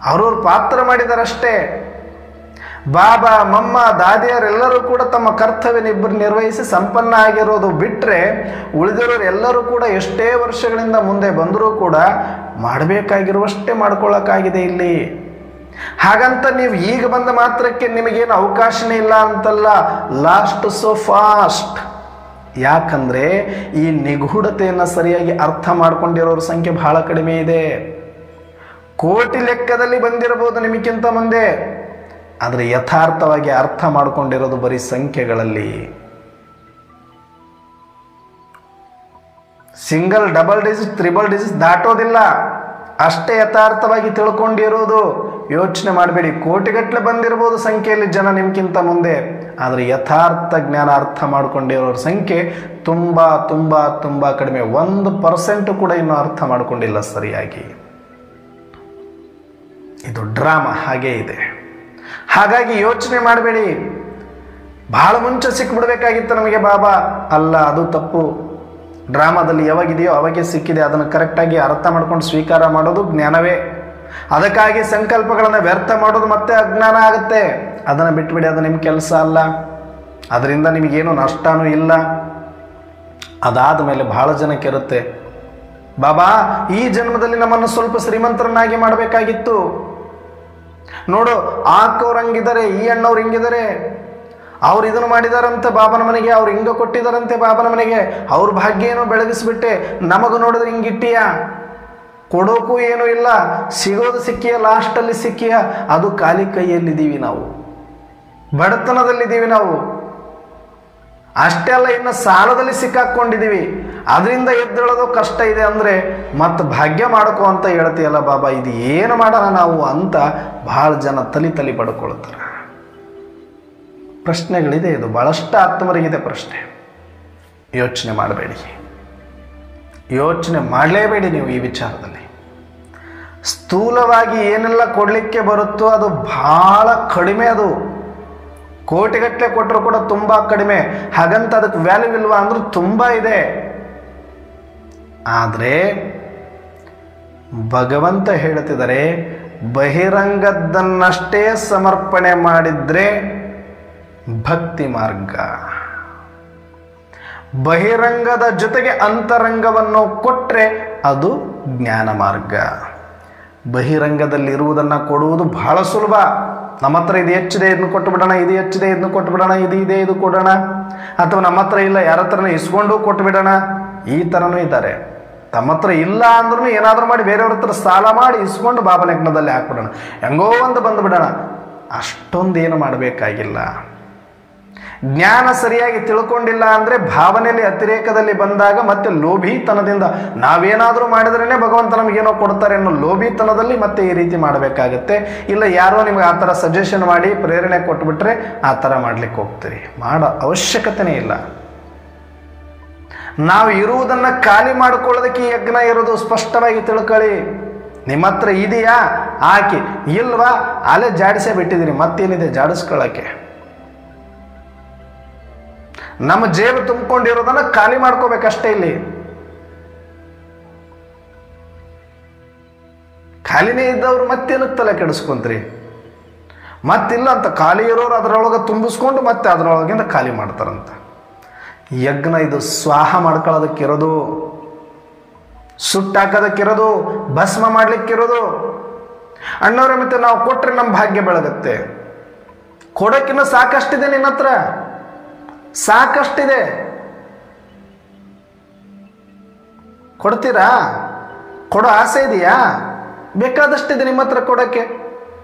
ಅವ್ರವ್ರ ಪಾತ್ರ ಮಾಡಿದಾರಷ್ಟೇ. ಬಾಬಾ, ಮಮ್ಮ, ದಾದಿಯರೆಲ್ಲರೂ ಕೂಡ ತಮ್ಮ ಕರ್ತವ್ಯನಿಬ್ಬರು ನಿರ್ವಹಿಸಿ ಸಂಪನ್ನ ಆಗಿರೋದು ಬಿಟ್ಟರೆ ಉಳಿದಿರೋರು ಎಲ್ಲರೂ ಕೂಡ ಎಷ್ಟೇ ವರ್ಷಗಳಿಂದ ಮುಂದೆ ಬಂದರೂ ಕೂಡ ಮಾಡಬೇಕಾಗಿರುವಷ್ಟೇ ಮಾಡ್ಕೊಳ್ಳೋಕ್ಕಾಗಿದೆ ಇಲ್ಲಿ. ಹಾಗಂತ ನೀವು ಈಗ ಬಂದ ಮಾತ್ರಕ್ಕೆ ನಿಮಗೇನು ಅವಕಾಶನೇ ಇಲ್ಲ ಅಂತಲ್ಲ. Last so fast. ಯಾಕಂದರೆ ಈ ನಿಗೂಢತೆಯನ್ನು ಸರಿಯಾಗಿ ಅರ್ಥ ಮಾಡ್ಕೊಂಡಿರೋರ ಸಂಖ್ಯೆ ಬಹಳ ಕಡಿಮೆ ಇದೆ. ಕೋಟಿ ಲೆಕ್ಕದಲ್ಲಿ ಬಂದಿರಬಹುದು ನಿಮಗಿಂತ ಮುಂದೆ, ಆದರೆ ಯಥಾರ್ಥವಾಗಿ ಅರ್ಥ ಮಾಡಿಕೊಂಡಿರೋದು ಬರೀ ಸಂಖ್ಯೆಗಳಲ್ಲಿ. Single, double digit, triple digit ದಾಟೋದಿಲ್ಲ, ಅಷ್ಟೇ ಯಥಾರ್ಥವಾಗಿ ತಿಳ್ಕೊಂಡಿರೋದು. ಯೋಚನೆ ಮಾಡಬೇಡಿ, ಕೋಟಿಗಟ್ಟಲೆ ಬಂದಿರಬಹುದು ಸಂಖ್ಯೆಯಲ್ಲಿ ಜನ ನಿಮ್ಗಿಂತ ಮುಂದೆ, ಆದರೆ ಯಥಾರ್ಥ ಜ್ಞಾನ ಅರ್ಥ ಮಾಡ್ಕೊಂಡಿರೋರ ಸಂಖ್ಯೆ ತುಂಬ ತುಂಬ ತುಂಬ ಕಡಿಮೆ. 1% ಕೂಡ ಇನ್ನೂ ಅರ್ಥ ಮಾಡ್ಕೊಂಡಿಲ್ಲ ಸರಿಯಾಗಿ. ಇದು ಡ್ರಾಮಾ ಹಾಗೇ ಇದೆ. ಹಾಗಾಗಿ ಯೋಚನೆ ಮಾಡಬೇಡಿ, ಬಹಳ ಮುಂಚೆ ಸಿಕ್ಬಿಡ್ಬೇಕಾಗಿತ್ತು ನಮಗೆ ಬಾಬಾ. ಅಲ್ಲ, ಅದು ತಪ್ಪು. ಡ್ರಾಮಾದಲ್ಲಿ ಯಾವಾಗಿದೆಯೋ ಅವಾಗೇ ಸಿಕ್ಕಿದೆ. ಅದನ್ನು ಕರೆಕ್ಟಾಗಿ ಅರ್ಥ ಮಾಡ್ಕೊಂಡು ಸ್ವೀಕಾರ ಮಾಡೋದು ಜ್ಞಾನವೇ. ಅದಕ್ಕಾಗಿ ಸಂಕಲ್ಪಗಳನ್ನು ವ್ಯರ್ಥ ಮಾಡೋದು ಮತ್ತೆ ಅಜ್ಞಾನ ಆಗುತ್ತೆ. ಅದನ್ನು ಬಿಟ್ಬಿಡಿ, ಅದು ನಿಮ್ಮ ಕೆಲಸ ಅಲ್ಲ, ಅದರಿಂದ ನಿಮಗೇನು ನಷ್ಟನೂ ಇಲ್ಲ. ಅದಾದ ಮೇಲೆ ಬಹಳ ಜನಕ್ಕೆ ಇರುತ್ತೆ, ಬಾಬಾ ಈ ಜನ್ಮದಲ್ಲಿ ನಮ್ಮನ್ನು ಸ್ವಲ್ಪ ಶ್ರೀಮಂತರನ್ನಾಗಿ ಮಾಡಬೇಕಾಗಿತ್ತು. ನೋಡು, ಆಕವ್ರು ಹಂಗಿದ್ದಾರೆ, ಈ ಅಣ್ಣವ್ರು ಹಿಂಗಿದ್ದಾರೆ, ಅವ್ರು ಇದನ್ನು ಮಾಡಿದಾರಂತೆ ಬಾಬನ ಮನೆಗೆ, ಅವ್ರು ಹಿಂಗ ಕೊಟ್ಟಿದ್ದಾರಂತೆ ಬಾಬನ ಮನೆಗೆ, ಅವ್ರ ಭಾಗ್ಯ ಏನೋ ಬೆಳಗಿಸ್ಬಿಟ್ಟೆ, ನಮಗೂ ನೋಡಿದ್ರೆ ಹಿಂಗಿಟ್ಟಿಯ, ಕೊಡೋಕ್ಕೂ ಏನೂ ಇಲ್ಲ, ಸಿಗೋದು ಸಿಕ್ಕಿಯ, ಲಾಸ್ಟಲ್ಲಿ ಸಿಕ್ಕಿಯ. ಅದು ಖಾಲಿ ಕೈಯಲ್ಲಿದ್ದೀವಿ ನಾವು, ಬಡತನದಲ್ಲಿದ್ದೀವಿ ನಾವು. ಅಷ್ಟೇ ಅಲ್ಲ, ಇನ್ನು ಸಾಲದಲ್ಲಿ ಸಿಕ್ಕಾಕೊಂಡಿದ್ದೀವಿ. ಅದರಿಂದ ಎದ್ದೇಳೋದು ಕಷ್ಟ ಇದೆ ಅಂದರೆ ಮತ್ತೆ ಭಾಗ್ಯ ಮಾಡ್ಕೋ ಅಂತ ಹೇಳ್ತೀಯಲ್ಲ ಬಾಬಾ, ಇದು ಏನು ಮಾಡೋಣ ನಾವು ಅಂತ ಭಾಳ ಜನ ತಲೆ ಪಡ್ಕೊಳ್ತಾರೆ. ಪ್ರಶ್ನೆಗಳಿದೆ, ಇದು ಭಾಳಷ್ಟು ಆತ್ಮರಿಗಿದೆ ಪ್ರಶ್ನೆ. ಯೋಚನೆ ಮಾಡಬೇಡಿ, ಯೋಚನೆ ಮಾಡಲೇಬೇಡಿ ನೀವು ಈ ವಿಚಾರದಲ್ಲಿ. ಸ್ಥೂಲವಾಗಿ ಏನೆಲ್ಲ ಕೊಡಲಿಕ್ಕೆ ಬರುತ್ತೋ ಅದು ಭಾಳ ಕಡಿಮೆ. ಅದು ಕೋಟಿಗಟ್ಟಲೆ ಕೊಟ್ಟರು ಕೂಡ ತುಂಬ ಕಡಿಮೆ. ಹಾಗಂತ ಅದಕ್ಕೆ ವ್ಯಾಲ್ಯೂ ಇಲ್ವಾ ಅಂದ್ರೂ ತುಂಬ ಇದೆ. ಆದರೆ ಭಗವಂತ ಹೇಳ್ತಿದ್ದಾರೆ, ಬಹಿರಂಗದ್ದನ್ನಷ್ಟೇ ಸಮರ್ಪಣೆ ಮಾಡಿದ್ರೆ ಭಕ್ತಿ ಮಾರ್ಗ, ಬಹಿರಂಗದ ಜೊತೆಗೆ ಅಂತರಂಗವನ್ನು ಕೊಟ್ಟರೆ ಅದು ಜ್ಞಾನ ಮಾರ್ಗ. ಬಹಿರಂಗದಲ್ಲಿರುವುದನ್ನು ಕೊಡುವುದು ಬಹಳ ಸುಲಭ, ನಮ್ಮ ಹತ್ರ ಇದು ಹೆಚ್ಚಿದೆ ಇದನ್ನು ಕೊಟ್ಟು ಬಿಡೋಣ, ಇದು ಹೆಚ್ಚಿದೆ ಇದನ್ನು ಕೊಟ್ಟು ಬಿಡೋಣ, ಇದು ಇದೆ ಇದು ಕೊಡೋಣ, ಅಥವಾ ನಮ್ಮ ಹತ್ರ ಇಲ್ಲ ಯಾರ ಹತ್ರನೂ ಇಸ್ಕೊಂಡು ಕೊಟ್ಟು ಬಿಡೋಣ, ಈ ಥರನೂ ಇದ್ದಾರೆ. ತಮ್ಮ ಹತ್ರ ಇಲ್ಲ ಅಂದ್ರೂ ಏನಾದರೂ ಮಾಡಿ ಬೇರೆಯವ್ರ ಹತ್ರ ಸಾಲ ಮಾಡಿ ಇಸ್ಕೊಂಡು ಬಾಬನ ಯಜ್ಞದಲ್ಲಿ ಹಾಕ್ಬಿಡೋಣ, ಹೆಂಗೋ ಒಂದು ಬಂದು ಬಿಡೋಣ. ಅಷ್ಟೊಂದೇನು ಮಾಡಬೇಕಾಗಿಲ್ಲ. ಜ್ಞಾನ ಸರಿಯಾಗಿ ತಿಳ್ಕೊಂಡಿಲ್ಲ ಅಂದರೆ ಭಾವನೆಯಲ್ಲಿ ಅತಿರೇಕದಲ್ಲಿ ಬಂದಾಗ ಮತ್ತೆ ಲೋಭಿತನದಿಂದ ನಾವೇನಾದರೂ ಮಾಡಿದ್ರೇ ಭಗವಂತ ನಮಗೇನೋ ಕೊಡ್ತಾರೆ ಅನ್ನೋ ಲೋಭಿತನದಲ್ಲಿ ಮತ್ತೆ ಈ ರೀತಿ ಮಾಡಬೇಕಾಗತ್ತೆ. ಇಲ್ಲ ಯಾರೋ ನಿಮಗೆ ಆ ಥರ ಸಜೆಷನ್ ಮಾಡಿ ಪ್ರೇರಣೆ ಕೊಟ್ಬಿಟ್ರೆ ಆ ಥರ ಮಾಡ್ಲಿಕ್ಕೆ ಹೋಗ್ತೀರಿ. ಮಾಡೋ ಅವಶ್ಯಕತೆನೇ ಇಲ್ಲ. ನಾವು ಇರುವುದನ್ನು ಖಾಲಿ ಮಾಡ್ಕೊಳ್ಳೋದಕ್ಕೆ ಈ ಯಜ್ಞ ಇರೋದು ಸ್ಪಷ್ಟವಾಗಿ ತಿಳ್ಕೊಳ್ಳಿ. ನಿಮ್ಮ ಹತ್ರ ಇದೆಯಾ ಹಾಕಿ, ಇಲ್ವಾ ಅಲ್ಲೇ ಜಾಡಿಸೇ ಬಿಟ್ಟಿದ್ದೀರಿ, ಮತ್ತೇನಿದೆ ಜಾಡಿಸ್ಕೊಳ್ಳೋಕ್ಕೆ. ನಮ್ಮ ಜೇಬು ತುಂಬಿಕೊಂಡಿರೋದನ್ನ ಖಾಲಿ ಮಾಡ್ಕೋಬೇಕಷ್ಟೇ. ಇಲ್ಲಿ ಖಾಲಿನೇ ಇದ್ದವ್ರು ಮತ್ತೇನಕ್ಕೆ ತಲೆ ಕೆಡಿಸ್ಕೊಂತ್ರಿ? ಮತ್ತಿಲ್ಲ ಅಂತ ಖಾಲಿ ಇರೋರು ಅದರೊಳಗೆ ತುಂಬಿಸ್ಕೊಂಡು ಮತ್ತೆ ಅದರೊಳಗಿಂದ ಖಾಲಿ ಮಾಡ್ತಾರಂತ. ಯಜ್ಞ ಇದು ಸ್ವಾಹ ಮಾಡ್ಕೊಳ್ಳೋದಕ್ಕಿರೋದು, ಸುಟ್ಟಾಕೋದಕ್ಕಿರೋದು, ಭಸ್ಮ ಮಾಡ್ಲಿಕ್ಕಿರೋದು. ಅಣ್ಣವ್ರೆ ಮತ್ತೆ ನಾವು ಕೊಟ್ರೆ ನಮ್ಮ ಭಾಗ್ಯ ಬೆಳಗತ್ತೆ. ಕೊಡೋಕ್ಕಿನ್ನ ಸಾಕಷ್ಟಿದೆ, ನಿನ್ನ ಹತ್ರ ಸಾಕಷ್ಟಿದೆ, ಕೊಡ್ತೀರಾ? ಕೊಡೋ ಆಸೆ ಇದೆಯಾ? ಬೇಕಾದಷ್ಟಿದೆ ನಿಮ್ಮ ಹತ್ರ ಕೊಡೋಕ್ಕೆ.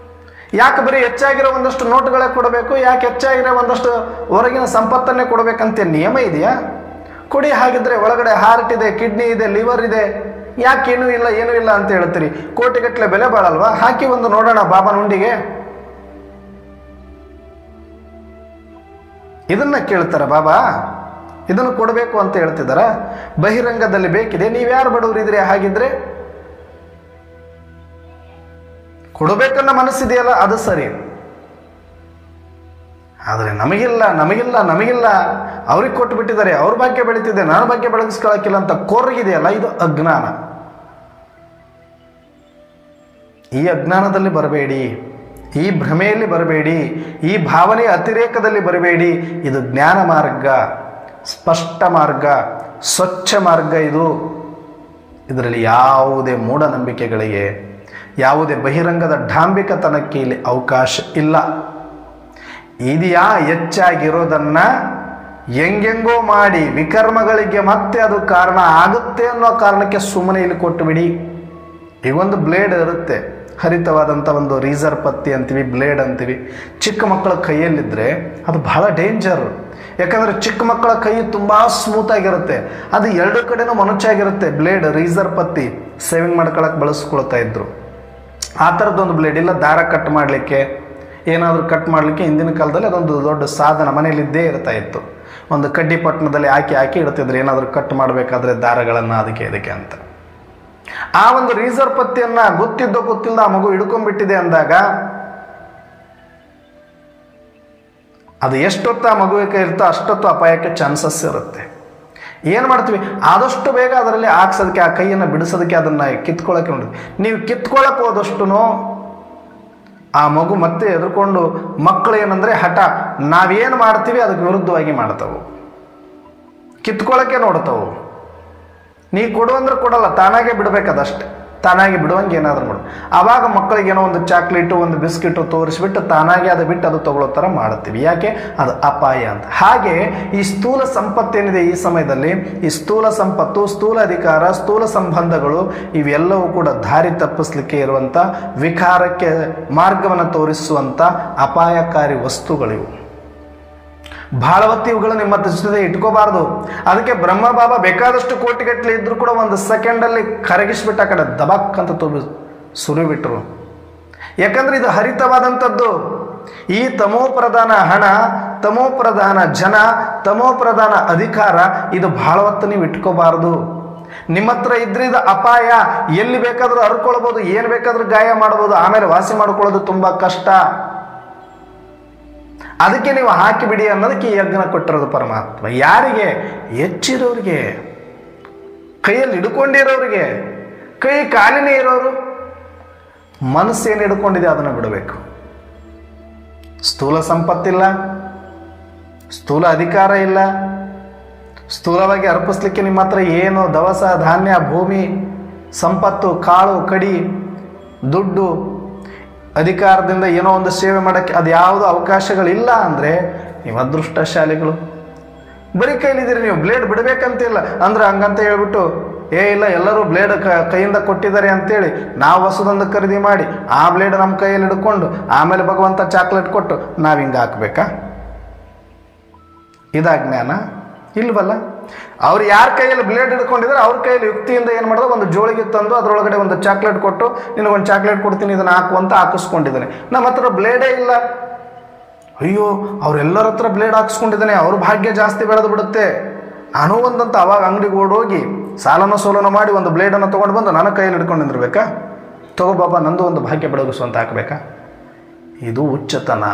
ಯಾಕೆ ಬರೀ ಹೆಚ್ಚಾಗಿರೋ ಒಂದಷ್ಟು ನೋಟುಗಳೇ ಕೊಡಬೇಕು? ಯಾಕೆ ಹೆಚ್ಚಾಗಿರೋ ಒಂದಷ್ಟು ಹೊರಗಿನ ಸಂಪತ್ತನ್ನೇ ಕೊಡಬೇಕಂತ ನಿಯಮ ಇದೆಯಾ? ಕೊಡಿ. ಹಾಗಿದ್ರೆ ಒಳಗಡೆ ಹಾರ್ಟ್ ಇದೆ, ಕಿಡ್ನಿ ಇದೆ, ಲಿವರ್ ಇದೆ, ಯಾಕೆ ಏನೂ ಇಲ್ಲ ಏನೂ ಇಲ್ಲ ಅಂತ ಹೇಳ್ತೀರಿ? ಕೋಟಿಗಟ್ಟಲೆ ಬೆಲೆ ಬಾಳಲ್ವಾ? ಹಾಕಿ ಒಂದು ನೋಡೋಣ ಬಾಬನ ಉಂಡಿಗೆ. ಇದನ್ನ ಕೇಳ್ತಾರ ಬಾಬಾ? ಇದನ್ನು ಕೊಡಬೇಕು ಅಂತ ಹೇಳ್ತಿದಾರ? ಬಹಿರಂಗದಲ್ಲಿ ಬೇಕಿದೆ. ನೀವ್ಯಾರು ಬಡವರಿದ್ರೆ ಹಾಗಿದ್ರೆ ಕೊಡಬೇಕನ್ನ ಮನಸ್ಸಿದೆಯಲ್ಲ, ಅದು ಸರಿ. ಆದರೆ ನಮಗಿಲ್ಲ ನಮಗಿಲ್ಲ ನಮಗಿಲ್ಲ, ಅವ್ರಿಗೆ ಕೊಟ್ಟು ಬಿಟ್ಟಿದ್ದಾರೆ, ಅವ್ರ ಭಾಗ್ಯ ಬೆಳೀತಿದೆ, ನನ್ನ ಭಾಗ್ಯ ಬೆಳಗಿಸ್ಕೊಳಕ್ಕಿಲ್ಲ ಅಂತ ಕೊರಗಿದೆಯಲ್ಲ, ಇದು ಅಜ್ಞಾನ. ಈ ಅಜ್ಞಾನದಲ್ಲಿ ಬರಬೇಡಿ, ಈ ಭ್ರಮೆಯಲ್ಲಿ ಬರಬೇಡಿ, ಈ ಭಾವನೆಯ ಅತಿರೇಕದಲ್ಲಿ ಬರಬೇಡಿ. ಇದು ಜ್ಞಾನ ಮಾರ್ಗ, ಸ್ಪಷ್ಟ ಮಾರ್ಗ, ಸ್ವಚ್ಛ ಮಾರ್ಗ. ಇದರಲ್ಲಿ ಯಾವುದೇ ಮೂಢನಂಬಿಕೆಗಳಿಗೆ, ಯಾವುದೇ ಬಹಿರಂಗದ ಡಾಂಬಿಕತನಕ್ಕೆ ಇಲ್ಲಿ ಅವಕಾಶ ಇಲ್ಲ. ಇದೆಯಾ ಹೆಚ್ಚಾಗಿರೋದನ್ನ ಹೆಂಗೆಂಗೋ ಮಾಡಿ ವಿಕರ್ಮಗಳಿಗೆ ಮತ್ತೆ ಅದು ಕಾರಣ ಆಗುತ್ತೆ ಅನ್ನೋ ಕಾರಣಕ್ಕೆ ಸುಮ್ಮನೆ ಇಲ್ಲಿ ಕೊಟ್ಟು ಬಿಡಿ. ಈಗೊಂದು ಬ್ಲೇಡ್ ಇರುತ್ತೆ, ಹರಿತವಾದಂಥ ಒಂದು ರೀಸರ್ ಪತ್ತಿ ಅಂತೀವಿ, ಬ್ಲೇಡ್ ಅಂತೀವಿ. ಚಿಕ್ಕ ಮಕ್ಕಳ ಕೈಯಲ್ಲಿದ್ದರೆ ಅದು ಬಹಳ ಡೇಂಜರ್. ಯಾಕಂದರೆ ಚಿಕ್ಕ ಮಕ್ಕಳ ಕೈ ತುಂಬ ಸ್ಮೂತಾಗಿರುತ್ತೆ, ಅದು ಎರಡು ಕಡೆನೂ ಮೊನಚಾಗಿರುತ್ತೆ. ಬ್ಲೇಡ್ ರೀಸರ್ ಪತ್ತಿ ಸೇವಿಂಗ್ ಮಾಡ್ಕೊಳಕ್ಕೆ ಬಳಸ್ಕೊಳ್ತಾ ಇದ್ರು. ಆ ಥರದ್ದೊಂದು ಬ್ಲೇಡ್ ಇಲ್ಲ. ದಾರ ಕಟ್ ಮಾಡಲಿಕ್ಕೆ, ಏನಾದರೂ ಕಟ್ ಮಾಡಲಿಕ್ಕೆ ಹಿಂದಿನ ಕಾಲದಲ್ಲಿ ಅದೊಂದು ದೊಡ್ಡ ಸಾಧನ ಮನೆಯಲ್ಲಿದ್ದೇ ಇರ್ತಾ ಇತ್ತು. ಒಂದು ಕಡ್ಡಿ ಪಟ್ಟಣದಲ್ಲಿ ಹಾಕಿ ಇಡ್ತಿದ್ರು, ಏನಾದರೂ ಕಟ್ ಮಾಡಬೇಕಾದ್ರೆ ದಾರಗಳನ್ನು ಅದಕ್ಕೆ ಇದಕ್ಕೆ ಅಂತ. ಆ ಒಂದು ರೀಸರ್ ಪತ್ತಿಯನ್ನ ಗೊತ್ತಿಲ್ಲದ ಆ ಮಗು ಹಿಡ್ಕೊಂಡ್ಬಿಟ್ಟಿದೆ ಅಂದಾಗ ಅದು ಎಷ್ಟೊತ್ತು ಆ ಮಗುವಿಗೆ ಇರುತ್ತೋ ಅಷ್ಟೊತ್ತು ಅಪಾಯಕ್ಕೆ ಚಾನ್ಸಸ್ ಇರುತ್ತೆ. ಏನು ಮಾಡ್ತೀವಿ? ಆದಷ್ಟು ಬೇಗ ಅದರಲ್ಲಿ ಹಾಕ್ಸೋದಕ್ಕೆ, ಆ ಕೈಯನ್ನು ಬಿಡಿಸೋದಕ್ಕೆ, ಅದನ್ನು ಕಿತ್ಕೊಳ್ಳೋಕೆ ನೋಡಿ. ನೀವು ಕಿತ್ಕೊಳ್ಳೋಕೆ ಹೋದಷ್ಟು ಆ ಮಗು ಮತ್ತೆ ಎದುರ್ಕೊಂಡು, ಮಕ್ಕಳು ಏನಂದರೆ ಹಠ, ನಾವೇನು ಮಾಡ್ತೀವಿ ಅದಕ್ಕೆ ವಿರುದ್ಧವಾಗಿ ಮಾಡ್ತಾವೆ, ಕಿತ್ಕೊಳ್ಳೋಕೆ ನೋಡ್ತಾವೆ. ನೀ ಕೊಡು ಅಂದ್ರೆ ಕೊಡಲ್ಲ, ತಾನಾಗೆ ಬಿಡಬೇಕದಷ್ಟೆ. ತಾನಾಗಿ ಬಿಡುವಂಗೆ ಏನಾದರೂ ಮಾಡು. ಆವಾಗ ಮಕ್ಕಳಿಗೆ ಏನೋ ಒಂದು ಚಾಕ್ಲೇಟು, ಒಂದು ಬಿಸ್ಕಿಟು ತೋರಿಸ್ಬಿಟ್ಟು ತಾನಾಗೆ ಅದು ಬಿಟ್ಟು ಅದು ತಗೊಳ್ಳೋ ಥರ ಮಾಡ್ತೀವಿ. ಯಾಕೆ? ಅದು ಅಪಾಯ ಅಂತ. ಹಾಗೆ ಈ ಸ್ಥೂಲ ಸಂಪತ್ತೇನಿದೆ ಈ ಸಮಯದಲ್ಲಿ, ಈ ಸ್ಥೂಲ ಸಂಪತ್ತು, ಸ್ಥೂಲ ಅಧಿಕಾರ, ಸ್ಥೂಲ ಸಂಬಂಧಗಳು, ಇವೆಲ್ಲವೂ ಕೂಡ ದಾರಿ ತಪ್ಪಿಸ್ಲಿಕ್ಕೆ ಇರುವಂಥ, ವಿಕಾರಕ್ಕೆ ಮಾರ್ಗವನ್ನು ತೋರಿಸುವಂಥ ಅಪಾಯಕಾರಿ ವಸ್ತುಗಳಿವು. ಬಹಳ ಹೊತ್ತು ಇವುಗಳು ನಿಮ್ಮ ಜೊತೆ ಇಟ್ಕೋಬಾರ್ದು. ಅದಕ್ಕೆ ಬ್ರಹ್ಮ ಬಾಬಾ ಬೇಕಾದಷ್ಟು ಕೋಟಿಗಟ್ಟಲೆ ಇದ್ರೂ ಕೂಡ ಒಂದು ಸೆಕೆಂಡಲ್ಲಿ ಕರಗಿಸ್ಬಿಟ್ಟು ಆ ಕಡೆ ದಬಕ್ ಅಂತ ಸುರಿಬಿಟ್ರು. ಯಾಕಂದ್ರೆ ಇದು ಹರಿತವಾದಂಥದ್ದು. ಈ ತಮೋಪ್ರಧಾನ ಹಣ, ತಮೋಪ್ರಧಾನ ಜನ, ತಮೋಪ್ರಧಾನ ಅಧಿಕಾರ, ಇದು ಬಹಳ ಹೊತ್ತು ನೀವು ಇಟ್ಕೋಬಾರ್ದು. ನಿಮ್ಮ ಹತ್ರ ಇದ್ರೆ ಇದು ಅಪಾಯ. ಎಲ್ಲಿ ಬೇಕಾದರೂ ಹರ್ಕೊಳ್ಬೋದು, ಏನು ಬೇಕಾದರೂ ಗಾಯ ಮಾಡ್ಬೋದು, ಆಮೇಲೆ ವಾಸಿ ಮಾಡ್ಕೊಳ್ಳೋದು ತುಂಬ ಕಷ್ಟ. ಅದಕ್ಕೆ ನೀವು ಹಾಕಿಬಿಡಿ ಅನ್ನೋದಕ್ಕೆ ಈ ಯಜ್ಞ ಕೊಟ್ಟಿರೋದು ಪರಮಾತ್ಮ. ಯಾರಿಗೆ? ಹೆಚ್ಚಿರೋರಿಗೆ, ಕೈಯಲ್ಲಿ ಹಿಡ್ಕೊಂಡಿರೋರಿಗೆ. ಕೈ ಕಾಲಿನೇ ಇರೋರು ಮನಸ್ಸೇನು ಹಿಡ್ಕೊಂಡಿದೆ ಅದನ್ನು ಬಿಡಬೇಕು. ಸ್ಥೂಲ ಸಂಪತ್ತಿಲ್ಲ, ಸ್ಥೂಲ ಅಧಿಕಾರ ಇಲ್ಲ, ಸ್ಥೂಲವಾಗಿ ಅರ್ಪಿಸ್ಲಿಕ್ಕೆ ನಿಮ್ಮ ಹತ್ರ ಏನು ದವಸ ಧಾನ್ಯ, ಭೂಮಿ, ಸಂಪತ್ತು, ಕಾಳು ಕಡಿ, ದುಡ್ಡು ಅಧಿಕಾರದಿಂದ ಏನೋ ಒಂದು ಸೇವೆ ಮಾಡೋಕ್ಕೆ ಅದು ಯಾವುದೋ ಅವಕಾಶಗಳಿಲ್ಲ ಅಂದರೆ ನೀವು ಅದೃಷ್ಟಶಾಲಿಗಳು. ಬರೀ ಕೈಲಿದ್ದೀರಿ, ನೀವು ಬ್ಲೇಡ್ ಬಿಡಬೇಕಂತಿಲ್ಲ ಅಂದ್ರೆ ಹಂಗಂತ ಹೇಳ್ಬಿಟ್ಟು ಇಲ್ಲ ಎಲ್ಲರೂ ಬ್ಲೇಡ್ ಕೈಯಿಂದ ಕೊಟ್ಟಿದ್ದಾರೆ ಅಂತೇಳಿ ನಾವು ಹೊಸದೊಂದು ಖರೀದಿ ಮಾಡಿ ಆ ಬ್ಲೇಡ್ ನಮ್ಮ ಕೈಯಲ್ಲಿ ಹಿಡ್ಕೊಂಡು ಆಮೇಲೆ ಭಗವಂತ ಚಾಕ್ಲೇಟ್ ಕೊಟ್ಟು ನಾವು ಹಿಂಗೆ ಹಾಕ್ಬೇಕಾ? ಇದಾ ಜ್ಞಾನ? ಇಲ್ವಲ್ಲ. ಅವ್ರು ಯಾರ ಕೈಯಲ್ಲಿ ಬ್ಲೇಡ್ ಹಿಡ್ಕೊಂಡಿದ್ದಾರೆ ಅವ್ರ ಕೈಯಲ್ಲಿ ಯುಕ್ತಿಯಿಂದ ಏನು ಮಾಡಿದ್ರೆ ಒಂದು ಜೋಳಿಗೆ ತಂದು ಅದರೊಳಗಡೆ ಒಂದು ಚಾಕ್ಲೇಟ್ ಕೊಟ್ಟು ನಿನಗೊಂದು ಚಾಕ್ಲೇಟ್ ಕೊಡ್ತೀನಿ ಇದನ್ನು ಹಾಕು ಅಂತ ಹಾಕಿಸ್ಕೊಂಡಿದ್ದಾನೆ. ನಮ್ಮ ಹತ್ರ ಬ್ಲೇಡೇ ಇಲ್ಲ. ಅಯ್ಯೋ ಅವರೆಲ್ಲರ ಹತ್ರ ಬ್ಲೇಡ್ ಹಾಕಿಸ್ಕೊಂಡಿದ್ದಾನೆ, ಅವ್ರ ಭಾಗ್ಯ ಜಾಸ್ತಿ ಬೆಳೆದು ಬಿಡುತ್ತೆ ಅನ್ನೋ ಒಂದಂತ ಅವಾಗ ಅಂಗಡಿಗೆ ಓಡೋಗಿ ಸಾಲನ ಸೋಲನ ಮಾಡಿ ಒಂದು ಬ್ಲೇಡನ್ನು ತೊಗೊಂಡು ಬಂದು ನನ್ನ ಕೈಯಲ್ಲಿ ಹಿಡ್ಕೊಂಡು ನಿಂದಿರ್ಬೇಕಾ? ತಗೋ ಬಾಬಾ ನಂದು ಒಂದು ಭಾಗ್ಯ ಬೆಳಗಿಸು ಅಂತ ಹಾಕಬೇಕಾ? ಇದು ಹುಚ್ಚತನ.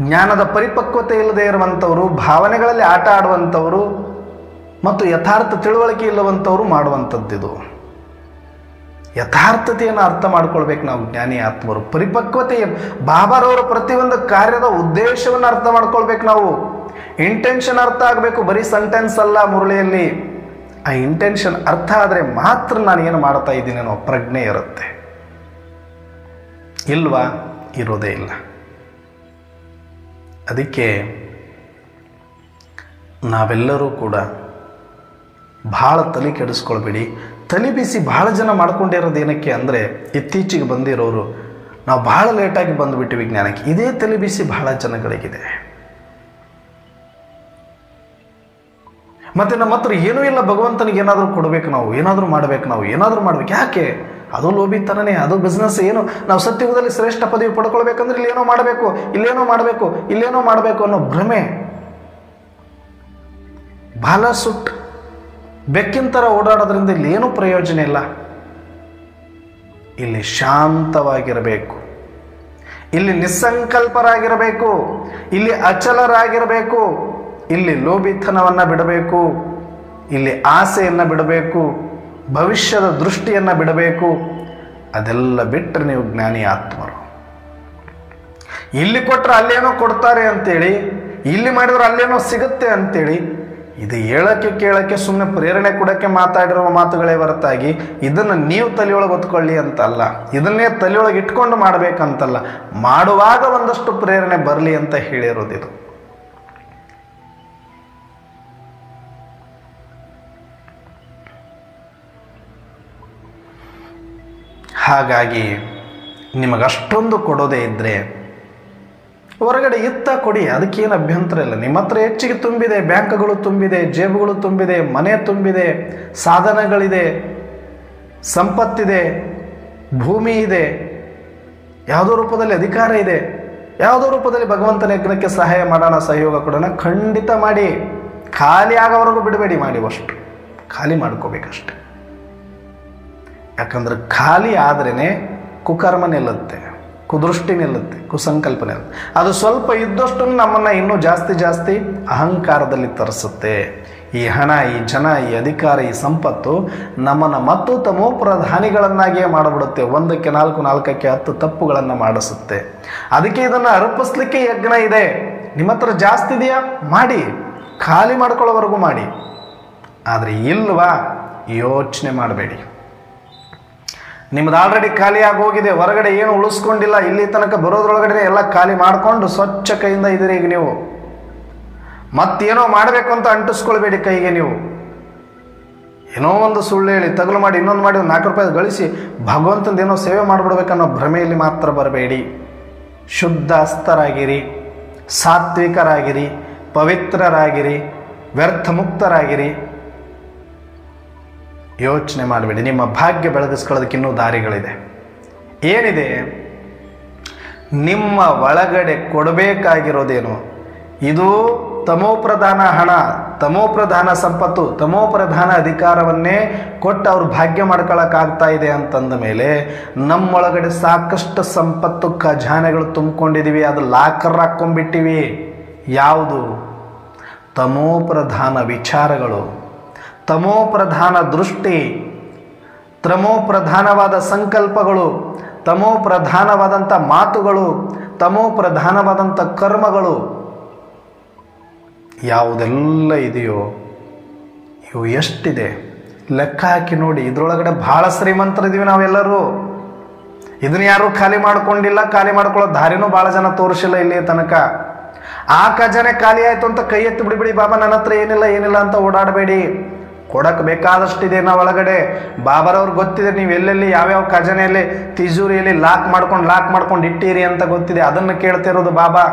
ಜ್ಞಾನದ ಪರಿಪಕ್ವತೆ ಇಲ್ಲದೆ ಇರುವಂಥವರು, ಭಾವನೆಗಳಲ್ಲಿ ಆಟ ಆಡುವಂಥವರು ಮತ್ತು ಯಥಾರ್ಥ ತಿಳುವಳಿಕೆ ಇಲ್ಲವಂಥವರು ಮಾಡುವಂಥದ್ದಿದು. ಯಥಾರ್ಥತೆಯನ್ನು ಅರ್ಥ ಮಾಡ್ಕೊಳ್ಬೇಕು ನಾವು ಜ್ಞಾನಿ ಆತ್ಮರು. ಪರಿಪಕ್ವತೆ ಬಾಬಾರವರ ಪ್ರತಿಯೊಂದು ಕಾರ್ಯದ ಉದ್ದೇಶವನ್ನು ಅರ್ಥ ಮಾಡ್ಕೊಳ್ಬೇಕು ನಾವು. ಇಂಟೆನ್ಷನ್ ಅರ್ಥ ಆಗಬೇಕು, ಬರೀ ಸೆಂಟೆನ್ಸ್ ಅಲ್ಲ ಮುರಳಿಯಲ್ಲಿ. ಆ ಇಂಟೆನ್ಷನ್ ಅರ್ಥ ಆದರೆ ಮಾತ್ರ ನಾನು ಏನು ಮಾಡ್ತಾ ಇದ್ದೀನಿ ಅನ್ನೋ ಪ್ರಜ್ಞೆ ಇರುತ್ತೆ. ಇಲ್ವಾ? ಇರೋದೇ ಇಲ್ಲ. ಅದಕ್ಕೆ ನಾವೆಲ್ಲರೂ ಕೂಡ ಭಾಳ ತಲೆ ಕೆಡಿಸ್ಕೊಳ್ಬೇಡಿ. ತಲೆ ಬಿಸಿ ಭಾಳ ಜನ ಮಾಡ್ಕೊಂಡಿರೋದು ಏನಕ್ಕೆ ಅಂದರೆ ಇತ್ತೀಚೆಗೆ ಬಂದಿರೋರು ನಾವು ಭಾಳ ಲೇಟಾಗಿ ಬಂದುಬಿಟ್ಟು ವಿಜ್ಞಾನಕ್ಕೆ. ಇದೇ ತಲೆ ಬಿಸಿ ಭಾಳ ಜನಗಳಿಗಿದೆ. ಮತ್ತು ನಮ್ಮ ಹತ್ರ ಏನೂ ಇಲ್ಲ, ಭಗವಂತನಿಗೆ ಏನಾದರೂ ಕೊಡಬೇಕು, ನಾವು ಏನಾದರೂ ಮಾಡಬೇಕು, ನಾವು ಏನಾದರೂ ಮಾಡಬೇಕು. ಯಾಕೆ? ಅದು ಲೋಭಿತನನೇ, ಅದು ಬಿಸ್ನೆಸ್. ಏನು ನಾವು ಸತ್ಯುಗದಲ್ಲಿ ಶ್ರೇಷ್ಠ ಪದವಿ ಪಡ್ಕೊಳ್ಬೇಕಂದ್ರೆ ಇಲ್ಲೇನೋ ಮಾಡಬೇಕು, ಇಲ್ಲೇನೋ ಮಾಡಬೇಕು, ಇಲ್ಲೇನೋ ಮಾಡಬೇಕು ಅನ್ನೋ ಭ್ರಮೆ. ಬಾಲ ಸುಟ್ಟು ಬೆಕ್ಕಿನ ಥರ ಓಡಾಡೋದ್ರಿಂದ ಇಲ್ಲಿ ಏನೂ ಪ್ರಯೋಜನ ಇಲ್ಲ. ಇಲ್ಲಿ ಶಾಂತವಾಗಿರಬೇಕು, ಇಲ್ಲಿ ನಿಸ್ಸಂಕಲ್ಪರಾಗಿರಬೇಕು, ಇಲ್ಲಿ ಅಚಲರಾಗಿರಬೇಕು, ಇಲ್ಲಿ ಲೋಭಿತನವನ್ನು ಬಿಡಬೇಕು, ಇಲ್ಲಿ ಆಸೆಯನ್ನು ಬಿಡಬೇಕು, ಭವಿಷ್ಯದ ದೃಷ್ಟಿಯನ್ನು ಬಿಡಬೇಕು. ಅದೆಲ್ಲ ಬಿಟ್ಟರೆ ನೀವು ಜ್ಞಾನಿ ಆತ್ಮರು. ಇಲ್ಲಿ ಕೊಟ್ಟರೆ ಅಲ್ಲೇನೋ ಕೊಡ್ತಾರೆ ಅಂತೇಳಿ, ಇಲ್ಲಿ ಮಾಡಿದ್ರೆ ಅಲ್ಲೇನೋ ಸಿಗುತ್ತೆ ಅಂತೇಳಿ, ಇದು ಹೇಳಕ್ಕೆ ಕೇಳಕ್ಕೆ ಸುಮ್ಮನೆ ಪ್ರೇರಣೆ ಕೊಡೋಕ್ಕೆ ಮಾತಾಡಿರುವ ಮಾತುಗಳೇ ಹೊರತಾಗಿ ಇದನ್ನು ನೀವು ತಲೆಯೊಳಗೆ ಹೊತ್ಕೊಳ್ಳಿ ಅಂತಲ್ಲ, ಇದನ್ನೇ ತಲೆಯೊಳಗೆ ಇಟ್ಕೊಂಡು ಮಾಡಬೇಕಂತಲ್ಲ, ಮಾಡುವಾಗ ಒಂದಷ್ಟು ಪ್ರೇರಣೆ ಬರಲಿ ಅಂತ ಹೇಳಿರೋದಿದು. ಹಾಗಾಗಿ ನಿಮಗಷ್ಟೊಂದು ಕೊಡೋದೇ ಇದ್ದರೆ ಹೊರಗಡೆ ಇತ್ತ ಕೊಡಿ, ಅದಕ್ಕೇನು ಅಭ್ಯಂತರ ಇಲ್ಲ. ನಿಮ್ಮ ಹತ್ರ ಹೆಚ್ಚಿಗೆ ತುಂಬಿದೆ, ಬ್ಯಾಂಕ್ಗಳು ತುಂಬಿದೆ, ಜೇಬುಗಳು ತುಂಬಿದೆ, ಮನೆ ತುಂಬಿದೆ, ಸಾಧನಗಳಿದೆ, ಸಂಪತ್ತಿದೆ, ಭೂಮಿ ಇದೆ, ಯಾವುದೋ ರೂಪದಲ್ಲಿ ಅಧಿಕಾರ ಇದೆ, ಯಾವುದೋ ರೂಪದಲ್ಲಿ ಭಗವಂತನ ಯಜ್ಞಕ್ಕೆ ಸಹಾಯ ಮಾಡೋಣ, ಸಹಯೋಗ ಕೊಡೋಣ, ಖಂಡಿತ ಮಾಡಿ. ಖಾಲಿ ಆಗೋವರೆಗೂ ಬಿಡಬೇಡಿ, ಮಾಡಿ ಅಷ್ಟು ಖಾಲಿ ಮಾಡ್ಕೋಬೇಕಷ್ಟೆ. ಯಾಕಂದ್ರೆ ಖಾಲಿ ಆದ್ರೇ ಕುಕರ್ಮ ನಿಲ್ಲುತ್ತೆ, ಕುದೃಷ್ಟಿ ನಿಲ್ಲುತ್ತೆ, ಕುಸಂಕಲ್ಪನೆ ಇರುತ್ತೆ. ಅದು ಸ್ವಲ್ಪ ಇದ್ದಷ್ಟು ನಮ್ಮನ್ನು ಇನ್ನೂ ಜಾಸ್ತಿ ಅಹಂಕಾರದಲ್ಲಿ ತರಿಸುತ್ತೆ. ಈ ಹಣ, ಈ ಜನ, ಈ ಅಧಿಕಾರ, ಈ ಸಂಪತ್ತು ನಮ್ಮನ್ನು ಮತ್ತು ತಮೋ ಪ್ರಧಾನಿಗಳನ್ನಾಗಿಯೇ ಮಾಡಿಬಿಡುತ್ತೆ. 1ಕ್ಕೆ 4, 4ಕ್ಕೆ 10 ತಪ್ಪುಗಳನ್ನು ಮಾಡಿಸುತ್ತೆ. ಅದಕ್ಕೆ ಇದನ್ನು ಅರ್ಪಿಸ್ಲಿಕ್ಕೆ ಯಜ್ಞ ಇದೆ. ನಿಮ್ಮ ಹತ್ರ ಜಾಸ್ತಿ ಇದೆಯಾ ಮಾಡಿ, ಖಾಲಿ ಮಾಡ್ಕೊಳ್ಳೋವರೆಗೂ ಮಾಡಿ. ಆದರೆ ಇಲ್ವಾ ಯೋಚನೆ ಮಾಡಬೇಡಿ. ನಿಮ್ದು ಆಲ್ರೆಡಿ ಖಾಲಿ ಆಗೋಗಿದೆ, ಹೊರಗಡೆ ಏನು ಉಳಿಸ್ಕೊಂಡಿಲ್ಲ, ಇಲ್ಲಿ ತನಕ ಬರೋದ್ರೊಳಗಡೆ ಎಲ್ಲ ಖಾಲಿ ಮಾಡಿಕೊಂಡು ಸ್ವಚ್ಛ ಕೈಯಿಂದ ಇದ್ದೀರಿ. ಈಗ ನೀವು ಮತ್ತೇನೋ ಮಾಡಬೇಕು ಅಂತ ಅಂಟಿಸ್ಕೊಳ್ಬೇಡಿ ಕೈಗೆ. ನೀವು ಏನೋ ಒಂದು ಸುಳ್ಳು ಹೇಳಿ, ತಗಲು ಮಾಡಿ, ಇನ್ನೊಂದು ಮಾಡಿ, ಒಂದು 4 ರೂಪಾಯಿ ಗಳಿಸಿ ಭಗವಂತಂದು ಏನೋ ಸೇವೆ ಮಾಡಿಬಿಡ್ಬೇಕನ್ನೋ ಭ್ರಮೆಯಲ್ಲಿ ಮಾತ್ರ ಬರಬೇಡಿ. ಶುದ್ಧ ಹಸ್ತರಾಗಿರಿ, ಸಾತ್ವಿಕರಾಗಿರಿ, ಪವಿತ್ರರಾಗಿರಿ, ವ್ಯರ್ಥ ಮುಕ್ತರಾಗಿರಿ. ಯೋಚನೆ ಮಾಡಬೇಡಿ. ನಿಮ್ಮ ಭಾಗ್ಯ ಬೆಳಗಿಸ್ಕೊಳ್ಳೋದಕ್ಕೆ ಇನ್ನೂ ದಾರಿಗಳಿದೆ. ಏನಿದೆ? ನಿಮ್ಮ ಒಳಗಡೆ ಕೊಡಬೇಕಾಗಿರೋದೇನು? ಇದು ತಮೋಪ್ರಧಾನ ಹಣ, ತಮೋಪ್ರಧಾನ ಸಂಪತ್ತು, ತಮೋಪ್ರಧಾನ ಅಧಿಕಾರವನ್ನೇ ಕೊಟ್ಟು ಅವ್ರು ಭಾಗ್ಯ ಮಾಡ್ಕೊಳ್ಳೋಕ್ಕಾಗ್ತಾ ಇದೆ ಅಂತಂದ ಮೇಲೆ ನಮ್ಮೊಳಗಡೆ ಸಾಕಷ್ಟು ಸಂಪತ್ತು ಖಜಾನೆಗಳು ತುಂಬಿಕೊಂಡಿದ್ದೀವಿ. ಅದು ಲಾಕರ್ ಹಾಕ್ಕೊಂಡ್ಬಿಟ್ಟಿವಿ. ಯಾವುದು? ತಮೋಪ್ರಧಾನ ವಿಚಾರಗಳು, ತಮೋಪ್ರಧಾನ ದೃಷ್ಟಿ, ತಮೋಪ್ರಧಾನವಾದ ಸಂಕಲ್ಪಗಳು, ತಮೋಪ್ರಧಾನವಾದಂಥ ಮಾತುಗಳು, ತಮೋಪ್ರಧಾನವಾದಂಥ ಕರ್ಮಗಳು ಯಾವುದೆಲ್ಲ ಇದೆಯೋ ಇವು ಎಷ್ಟಿದೆ ಲೆಕ್ಕ ಹಾಕಿ ನೋಡಿ. ಇದರೊಳಗಡೆ ಭಾಳ ಶ್ರೀಮಂತರಿದ್ದೀವಿ ನಾವೆಲ್ಲರೂ. ಇದನ್ನ ಯಾರು ಖಾಲಿ ಮಾಡ್ಕೊಂಡಿಲ್ಲ, ಖಾಲಿ ಮಾಡ್ಕೊಳ್ಳೋ ದಾರಿನೂ ಭಾಳ ಜನ ತೋರಿಸಿಲ್ಲ ಇಲ್ಲಿ ತನಕ. ಆ ಖಜಾನೆ ಖಾಲಿ ಆಯ್ತು ಅಂತ ಕೈ ಎತ್ತಿ ಬಿಡಿಬಿಡಿ, ಬಾಬಾ ನನ್ನ ಹತ್ರ ಏನಿಲ್ಲ ಅಂತ ಓಡಾಡಬೇಡಿ. ಕೊಡಕ್ಕೆ ಬೇಕಾದಷ್ಟಿದೆ ನಾವು ಒಳಗಡೆ. ಬಾಬಾರವ್ರು ಗೊತ್ತಿದೆ ನೀವು ಎಲ್ಲೆಲ್ಲಿ ಯಾವ್ಯಾವ ಖಜಾನೆಯಲ್ಲಿ ತಿಜೂರಿಯಲ್ಲಿ ಲಾಕ್ ಮಾಡ್ಕೊಂಡು ಇಟ್ಟೀರಿ ಅಂತ ಗೊತ್ತಿದೆ. ಅದನ್ನು ಕೇಳ್ತಿರೋದು ಬಾಬಾ.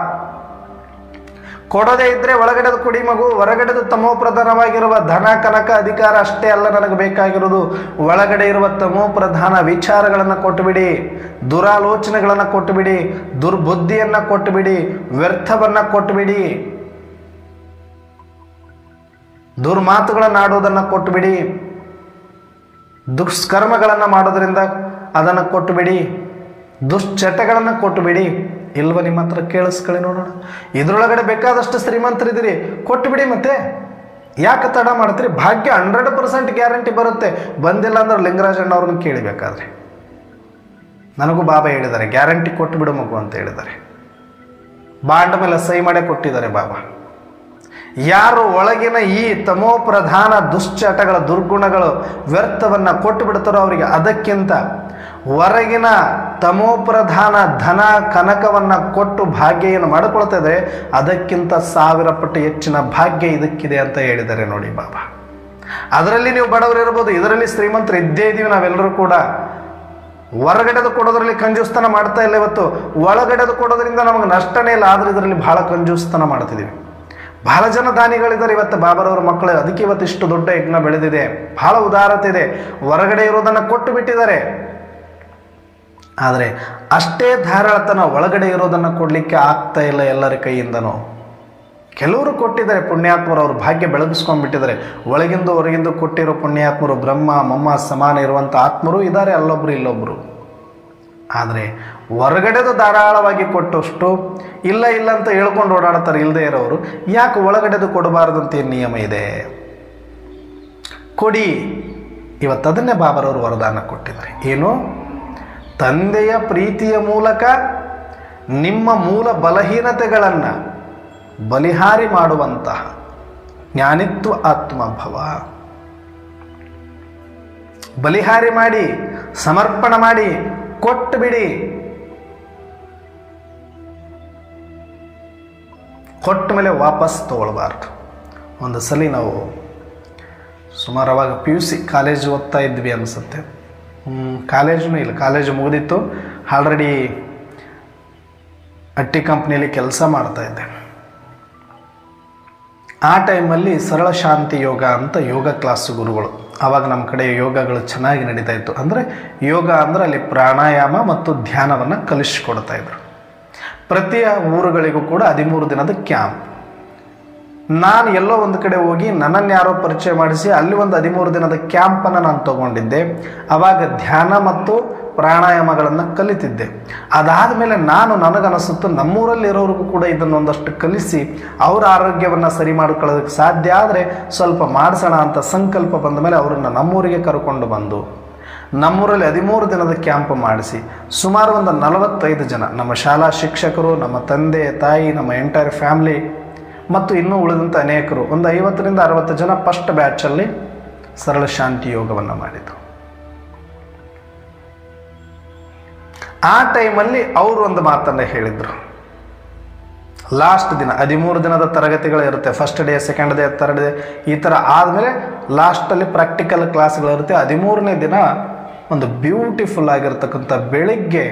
ಕೊಡೋದೇ ಇದ್ರೆ ಒಳಗಡೆದು ಕೊಡಿ ಮಗು. ಹೊರಗಡೆದು ತಮೋಪ್ರಧಾನವಾಗಿರುವ ಧನ ಕನಕ ಅಧಿಕಾರ ಅಷ್ಟೇ ಅಲ್ಲ ನನಗೆ ಬೇಕಾಗಿರೋದು. ಒಳಗಡೆ ಇರುವ ತಮೋಪ್ರಧಾನ ವಿಚಾರಗಳನ್ನು ಕೊಟ್ಟುಬಿಡಿ, ದುರಾಲೋಚನೆಗಳನ್ನು ಕೊಟ್ಟುಬಿಡಿ, ದುರ್ಬುದ್ಧಿಯನ್ನು ಕೊಟ್ಟುಬಿಡಿ, ವ್ಯರ್ಥವನ್ನು ಕೊಟ್ಟುಬಿಡಿ, ದುರ್ಮಾತುಗಳನ್ನು ಆಡೋದನ್ನು ಕೊಟ್ಟುಬಿಡಿ, ದುಷ್ಕರ್ಮಗಳನ್ನು ಮಾಡೋದ್ರಿಂದ ಅದನ್ನು ಕೊಟ್ಟುಬಿಡಿ, ದುಶ್ಚಟಗಳನ್ನು ಕೊಟ್ಟುಬಿಡಿ. ಇಲ್ವ ನಿಮ್ಮ ಹತ್ರ? ಕೇಳಿಸ್ಕೊಳ್ಳಿ ನೋಡೋಣ. ಇದ್ರೊಳಗಡೆ ಬೇಕಾದಷ್ಟು ಶ್ರೀಮಂತರಿದ್ದೀರಿ, ಕೊಟ್ಟುಬಿಡಿ. ಮತ್ತೆ ಯಾಕೆ ತಡ ಮಾಡ್ತೀರಿ? ಭಾಗ್ಯ 100% ಗ್ಯಾರಂಟಿ ಬರುತ್ತೆ. ಬಂದಿಲ್ಲ ಅಂದ್ರೆ ಲಿಂಗರಾಜಣ್ಣವ್ರನ್ನ ಕೇಳಬೇಕಾದ್ರೆ ನನಗೂ ಬಾಬಾ ಹೇಳಿದ್ದಾರೆ, ಗ್ಯಾರಂಟಿ ಕೊಟ್ಟುಬಿಡು ಮಗು ಅಂತ ಹೇಳಿದ್ದಾರೆ. ಬಾಂಡ್ ಮೇಲೆ ಸಹಿ ಮಾಡೇ ಕೊಟ್ಟಿದ್ದಾರೆ ಬಾಬಾ. ಯಾರು ಒಳಗಿನ ಈ ತಮೋಪ್ರಧಾನ ದುಶ್ಚಟಗಳ ದುರ್ಗುಣಗಳು ವ್ಯರ್ಥವನ್ನು ಕೊಟ್ಟು ಬಿಡ್ತಾರೋ ಅವರಿಗೆ ಅದಕ್ಕಿಂತ ಹೊರಗಿನ ತಮೋಪ್ರಧಾನ ಧನ ಕನಕವನ್ನು ಕೊಟ್ಟು ಭಾಗ್ಯ ಏನು ಮಾಡಿಕೊಳ್ತಾ ಇದ್ದಾರೆ ಅದಕ್ಕಿಂತ 1000 ಪಟ್ಟು ಹೆಚ್ಚಿನ ಭಾಗ್ಯ ಇದಕ್ಕಿದೆ ಅಂತ ಹೇಳಿದ್ದಾರೆ ನೋಡಿ ಬಾಬಾ. ಅದರಲ್ಲಿ ನೀವು ಬಡವರು ಇರ್ಬೋದು, ಇದರಲ್ಲಿ ಶ್ರೀಮಂತರು ಇದ್ದೇ ಇದ್ದೀವಿ ನಾವೆಲ್ಲರೂ ಕೂಡ. ಹೊರಗಡೆದು ಕೊಡೋದ್ರಲ್ಲಿ ಕಂಜೂಸ್ತನ ಮಾಡ್ತಾ ಇಲ್ಲ ಇವತ್ತು. ಒಳಗಡೆದು ಕೊಡೋದ್ರಿಂದ ನಮಗೆ ನಷ್ಟನೇ ಇಲ್ಲ, ಆದರೆ ಇದರಲ್ಲಿ ಬಹಳ ಕಂಜೂಸ್ತನ ಮಾಡ್ತಿದ್ದೀವಿ. ಬಹಳ ಜನ ದಾನಿಗಳಿದ್ದಾರೆ ಇವತ್ತು ಬಾಬರವ್ರ ಮಕ್ಕಳು. ಅದಕ್ಕೆ ಇವತ್ತು ಇಷ್ಟು ದೊಡ್ಡ ಯಜ್ಞ ಬೆಳೆದಿದೆ, ಬಹಳ ಉದಾರತೆ ಇದೆ. ಹೊರಗಡೆ ಇರೋದನ್ನು ಕೊಟ್ಟು ಬಿಟ್ಟಿದ್ದಾರೆ, ಆದರೆ ಅಷ್ಟೇ ಧಾರಾಳತನ ಒಳಗಡೆ ಇರೋದನ್ನು ಕೊಡಲಿಕ್ಕೆ ಆಗ್ತಾ ಇಲ್ಲ ಎಲ್ಲರ ಕೈಯಿಂದನೂ. ಕೆಲವರು ಕೊಟ್ಟಿದ್ದಾರೆ ಪುಣ್ಯಾತ್ಮರು, ಅವ್ರ ಭಾಗ್ಯ ಬೆಳಗಿಸ್ಕೊಂಡ್ಬಿಟ್ಟಿದ್ದಾರೆ. ಒಳಗಿಂದು ಹೊರಗಿಂದು ಕೊಟ್ಟಿರೋ ಪುಣ್ಯಾತ್ಮರು, ಬ್ರಹ್ಮ ಮೊಮ್ಮ ಸಮಾನ ಇರುವಂಥ ಆತ್ಮರು ಇದ್ದಾರೆ, ಅಲ್ಲೊಬ್ರು ಇಲ್ಲೊಬ್ರು. ಆದರೆ ಹೊರಗಡೆದು ಧಾರಾಳವಾಗಿ ಕೊಟ್ಟಷ್ಟು ಇಲ್ಲ ಅಂತ ಹೇಳ್ಕೊಂಡು ಓಡಾಡ್ತಾರೆ ಇಲ್ಲದೆ ಇರೋರು. ಯಾಕೆ ಒಳಗಡೆದು ಕೊಡಬಾರದಂತ ಏನು ನಿಯಮ ಇದೆ? ಕೊಡಿ. ಇವತ್ತು ಅದನ್ನೇ ಬಾಬರವರು ವರದಾನ ಕೊಟ್ಟಿದ್ದಾರೆ. ಏನು? ತಂದೆಯ ಪ್ರೀತಿಯ ಮೂಲಕ ನಿಮ್ಮ ಮೂಲ ಬಲಹೀನತೆಗಳನ್ನು ಬಲಿಹಾರಿ ಮಾಡುವಂತಹ ಜ್ಞಾನಿತ್ವ ಆತ್ಮಭವ. ಬಲಿಹಾರಿ ಮಾಡಿ, ಸಮರ್ಪಣೆ ಮಾಡಿ, ಕೊಟ್ಟು ಬಿಡಿ. ಕೊಟ್ಟ ಮೇಲೆ ವಾಪಸ್ ತಗೊಳ್ಬಾರ್ದು. ಒಂದು ಸಲ ನಾವು ಸುಮಾರು ಅವಾಗ PUC ಕಾಲೇಜು ಓದ್ತಾ ಇದ್ವಿ ಅನಿಸುತ್ತೆ. ಕಾಲೇಜೂ ಇಲ್ಲ, ಕಾಲೇಜು ಮುಗಿದಿತ್ತು. ಆಲ್ರೆಡಿ ಅಟ್ಟಿ ಕಂಪ್ನಿಯಲ್ಲಿ ಕೆಲಸ ಮಾಡ್ತಾ ಇದ್ದೆ. ಆ ಟೈಮಲ್ಲಿ ಸರಳ ಶಾಂತಿ ಯೋಗ ಅಂತ ಯೋಗ ಕ್ಲಾಸ್ ಗುರುಗಳು. ಆವಾಗ ನಮ್ಮ ಕಡೆ ಯೋಗಗಳು ಚೆನ್ನಾಗಿ ನಡೀತಾ ಇತ್ತು. ಅಂದರೆ ಯೋಗ ಅಂದರೆ ಅಲ್ಲಿ ಪ್ರಾಣಾಯಾಮ ಮತ್ತು ಧ್ಯಾನವನ್ನು ಕಲಿಸಿಕೊಡ್ತಾ ಇದ್ರು. ಪ್ರತಿ ಊರುಗಳಿಗೂ ಕೂಡ 13 ದಿನದ ಕ್ಯಾಂಪ್. ನಾನು ಎಲ್ಲೋ ಒಂದು ಕಡೆ ಹೋಗಿ ನನ್ನನ್ನು ಯಾರೋ ಪರಿಚಯ ಮಾಡಿಸಿ ಅಲ್ಲಿ ಒಂದು 13 ದಿನದ ಕ್ಯಾಂಪನ್ನು ನಾನು ತಗೊಂಡಿದ್ದೆ. ಆವಾಗ ಧ್ಯಾನ ಮತ್ತು ಪ್ರಾಣಾಯಾಮಗಳನ್ನು ಕಲಿತಿದ್ದೆ. ಅದಾದ ಮೇಲೆ ನನಗನಿಸುತ್ತು ನಮ್ಮೂರಲ್ಲಿರೋರಿಗೂ ಕೂಡ ಇದನ್ನು ಒಂದಷ್ಟು ಕಲಿಸಿ ಅವರ ಆರೋಗ್ಯವನ್ನು ಸರಿ ಮಾಡ್ಕೊಳ್ಳೋದಕ್ಕೆ ಸಾಧ್ಯ ಆದರೆ ಸ್ವಲ್ಪ ಮಾಡಿಸೋಣ ಅಂತ ಸಂಕಲ್ಪ ಬಂದ ಮೇಲೆ ಅವರನ್ನು ನಮ್ಮೂರಿಗೆ ಕರ್ಕೊಂಡು ಬಂದು ನಮ್ಮೂರಲ್ಲಿ 13 ದಿನದ ಕ್ಯಾಂಪ್ ಮಾಡಿಸಿ ಸುಮಾರು ಒಂದು 45 ಜನ ನಮ್ಮ ಶಾಲಾ ಶಿಕ್ಷಕರು, ನಮ್ಮ ತಂದೆ ತಾಯಿ, ನಮ್ಮ ಎಂಟೈರ್ ಫ್ಯಾಮಿಲಿ ಮತ್ತು ಇನ್ನೂ ಉಳಿದಂಥ ಅನೇಕರು ಒಂದು 50ರಿಂದ 60 ಜನ ಫಸ್ಟ್ ಬ್ಯಾಚಲ್ಲಿ ಸರಳ ಶಾಂತಿ ಯೋಗವನ್ನು ಮಾಡಿದರು. ಆ ಟೈಮಲ್ಲಿ ಅವರು ಒಂದು ಮಾತನ್ನು ಹೇಳಿದರು. ಲಾಸ್ಟ್ ದಿನ 13 ದಿನದ ತರಗತಿಗಳು ಇರುತ್ತೆ. First day, second day, third day ಈ ಥರ ಆದಮೇಲೆ ಲಾಸ್ಟಲ್ಲಿ ಪ್ರಾಕ್ಟಿಕಲ್ ಕ್ಲಾಸ್ಗಳಿರುತ್ತೆ. 13ನೇ ದಿನ ಒಂದು ಬ್ಯೂಟಿಫುಲ್ ಆಗಿರ್ತಕ್ಕಂಥ ಬೆಳಿಗ್ಗೆ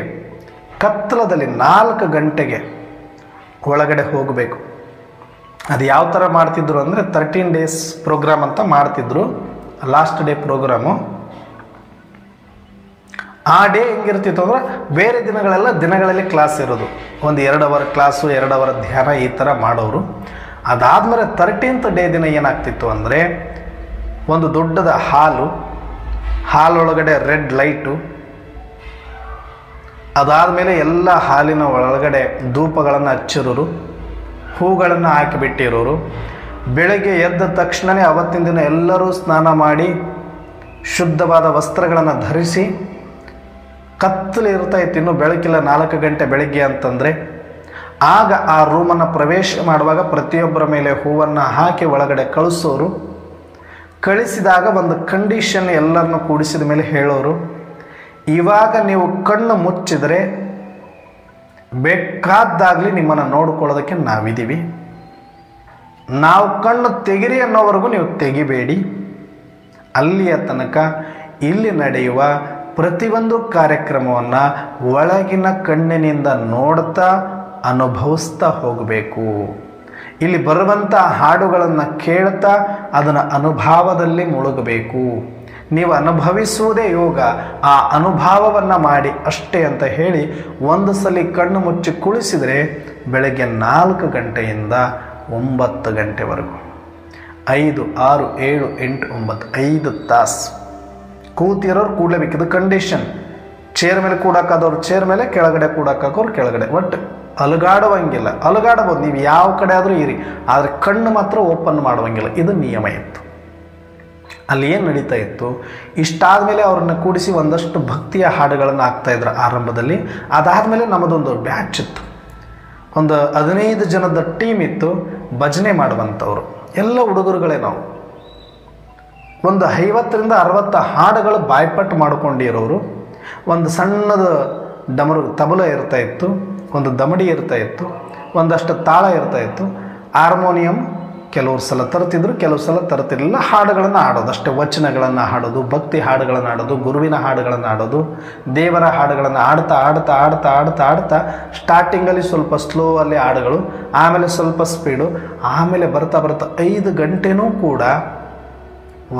ಕತ್ತಲದಲ್ಲಿ 4 ಗಂಟೆಗೆ ಒಳಗಡೆ ಹೋಗಬೇಕು. ಅದು ಯಾವ ಥರ ಮಾಡ್ತಿದ್ರು ಅಂದರೆ 13 ಡೇಸ್ ಪ್ರೋಗ್ರಾಮ್ ಅಂತ ಮಾಡ್ತಿದ್ರು. Last day programme. ಆ ಡೇ ಹೆಂಗಿರ್ತಿತ್ತು ಅಂದ್ರೆ ಬೇರೆ ದಿನಗಳಲ್ಲಿ ಕ್ಲಾಸ್ ಇರೋದು. ಒಂದು 2 ಅವರ್ ಕ್ಲಾಸು, 2 ಅವರ್ ಧ್ಯಾನ ಈ ಥರ ಮಾಡೋರು. ಅದಾದಮೇಲೆ 13th ಡೇ ದಿನ ಏನಾಗ್ತಿತ್ತು ಅಂದರೆ ಒಂದು ದೊಡ್ಡದ ಹಾಲೊಳಗಡೆ ರೆಡ್ ಲೈಟು, ಅದಾದಮೇಲೆ ಎಲ್ಲ ಹಾಲಿನ ಒಳಗಡೆ ಧೂಪಗಳನ್ನು ಹಚ್ಚಿರೋರು, ಹೂಗಳನ್ನು ಹಾಕಿಬಿಟ್ಟಿರೋರು. ಬೆಳಗ್ಗೆ ಎದ್ದ ತಕ್ಷಣವೇ ಅವತ್ತಿನ ದಿನ ಎಲ್ಲರೂ ಸ್ನಾನ ಮಾಡಿ ಶುದ್ಧವಾದ ವಸ್ತ್ರಗಳನ್ನು ಧರಿಸಿ, ಕತ್ತಲು ಇರ್ತಾ ಇತ್ತು, ಇನ್ನೂ ಬೆಳಕಿಲ್ಲ, 4 ಗಂಟೆ ಬೆಳಗ್ಗೆ ಅಂತಂದರೆ ಆಗ ಆ ರೂಮನ್ನು ಪ್ರವೇಶ ಮಾಡುವಾಗ ಪ್ರತಿಯೊಬ್ಬರ ಮೇಲೆ ಹೂವನ್ನು ಹಾಕಿ ಒಳಗಡೆ ಕಳಿಸೋರು. ಕಳಿಸಿದಾಗ ಒಂದು ಕಂಡೀಷನ್ ಎಲ್ಲರನ್ನು ಕೂಡಿಸಿದ ಮೇಲೆ ಹೇಳೋರು, ಇವಾಗ ನೀವು ಕಣ್ಣು ಮುಚ್ಚಿದರೆ ಬೇಕಾದಾಗಲಿ ನಿಮ್ಮನ್ನು ನೋಡ್ಕೊಳ್ಳೋದಕ್ಕೆ ನಾವಿದ್ದೀವಿ. ನಾವು ಕಣ್ಣು ತೆಗಿರಿ ಅನ್ನೋವರೆಗೂ ನೀವು ತೆಗಿಬೇಡಿ. ಅಲ್ಲಿಯ ತನಕ ಇಲ್ಲಿ ನಡೆಯುವ ಪ್ರತಿಯೊಂದು ಕಾರ್ಯಕ್ರಮವನ್ನು ಒಳಗಿನ ಕಣ್ಣಿನಿಂದ ನೋಡ್ತಾ ಅನುಭವಿಸ್ತಾ ಹೋಗಬೇಕು. ಇಲ್ಲಿ ಬರುವಂಥ ಹಾಡುಗಳನ್ನು ಕೇಳ್ತಾ ಅದನ್ನು ಅನುಭವದಲ್ಲಿ ಮುಳುಗಬೇಕು. ನೀವು ಅನುಭವಿಸುವುದೇ ಯೋಗ, ಆ ಅನುಭವವನ್ನು ಮಾಡಿ ಅಷ್ಟೇ ಅಂತ ಹೇಳಿ ಒಂದು ಸಲ ಕಣ್ಣು ಮುಚ್ಚಿ ಕುಳಿಸಿದರೆ ಬೆಳಗ್ಗೆ 4 ಗಂಟೆಯಿಂದ 9 ಗಂಟೆವರೆಗೂ 5, 6, 7, 8, 9 5 ತಾಸು ಕೂತಿರೋರು ಕೂಡಲೇಬೇಕು. ಇದು ಕಂಡೀಷನ್. ಚೇರ್ ಮೇಲೆ ಕೂಡಕ್ಕಾದವ್ರು ಚೇರ್ ಮೇಲೆ, ಕೆಳಗಡೆ ಕೂಡಕ್ಕಾಗೋರು ಕೆಳಗಡೆ. ಒಟ್ಟು ಅಲುಗಾಡುವಂಗಿಲ್ಲ. ಅಲುಗಾಡಬಹುದು ನೀವು ಯಾವ ಕಡೆ ಆದರೂ ಇರಿ, ಆದರೆ ಕಣ್ಣು ಮಾತ್ರ ಓಪನ್ ಮಾಡುವಂಗಿಲ್ಲ. ಇದು ನಿಯಮ ಇತ್ತು. ಅಲ್ಲಿ ಏನು ನಡೀತಾ ಇತ್ತು, ಇಷ್ಟಾದ ಮೇಲೆ ಅವ್ರನ್ನ ಕೂಡಿಸಿ ಒಂದಷ್ಟು ಭಕ್ತಿಯ ಹಾಡುಗಳನ್ನು ಹಾಕ್ತಾಯಿದ್ರು ಆರಂಭದಲ್ಲಿ. ಅದಾದಮೇಲೆ ನಮ್ಮದೊಂದು ಬ್ಯಾಚ್ ಇತ್ತು, ಒಂದು 15 ಜನದ ಟೀಮ್ ಇತ್ತು ಭಜನೆ ಮಾಡುವಂಥವ್ರು. ಎಲ್ಲ ಹುಡುಗರುಗಳೇ. ನಾವು ಒಂದು 50ರಿಂದ 60 ಹಾಡುಗಳು ಬಾಯ್ಪಟ್ಟು ಮಾಡ್ಕೊಂಡಿರೋರು. ಒಂದು ಸಣ್ಣದ ತಬಲ ಇರ್ತಾ ಇತ್ತು, ಒಂದು ದಮಡಿ ಇರ್ತಾ ಇತ್ತು, ಒಂದಷ್ಟು ತಾಳ ಇರ್ತಾ ಇತ್ತು, ಹಾರ್ಮೋನಿಯಂ ಕೆಲವರು ಸಲ ತರ್ತಿದ್ರು, ಕೆಲವು ಸಲ ತರ್ತಿರಲಿಲ್ಲ. ಹಾಡುಗಳನ್ನು ಹಾಡೋದು ಅಷ್ಟೇ, ವಚನಗಳನ್ನು ಹಾಡೋದು, ಭಕ್ತಿ ಹಾಡುಗಳನ್ನು ಹಾಡೋದು, ಗುರುವಿನ ಹಾಡುಗಳನ್ನು ಹಾಡೋದು, ದೇವರ ಹಾಡುಗಳನ್ನು ಆಡ್ತಾ ಆಡ್ತಾ ಆಡ್ತಾ ಆಡ್ತಾ ಆಡ್ತಾ ಸ್ಟಾರ್ಟಿಂಗಲ್ಲಿ ಸ್ವಲ್ಪ ಸ್ಲೋ ಅಲ್ಲಿ ಹಾಡುಗಳು, ಆಮೇಲೆ ಸ್ವಲ್ಪ ಸ್ಪೀಡು, ಆಮೇಲೆ ಬರ್ತಾ ಬರ್ತಾ 5 ಗಂಟೆನೂ ಕೂಡ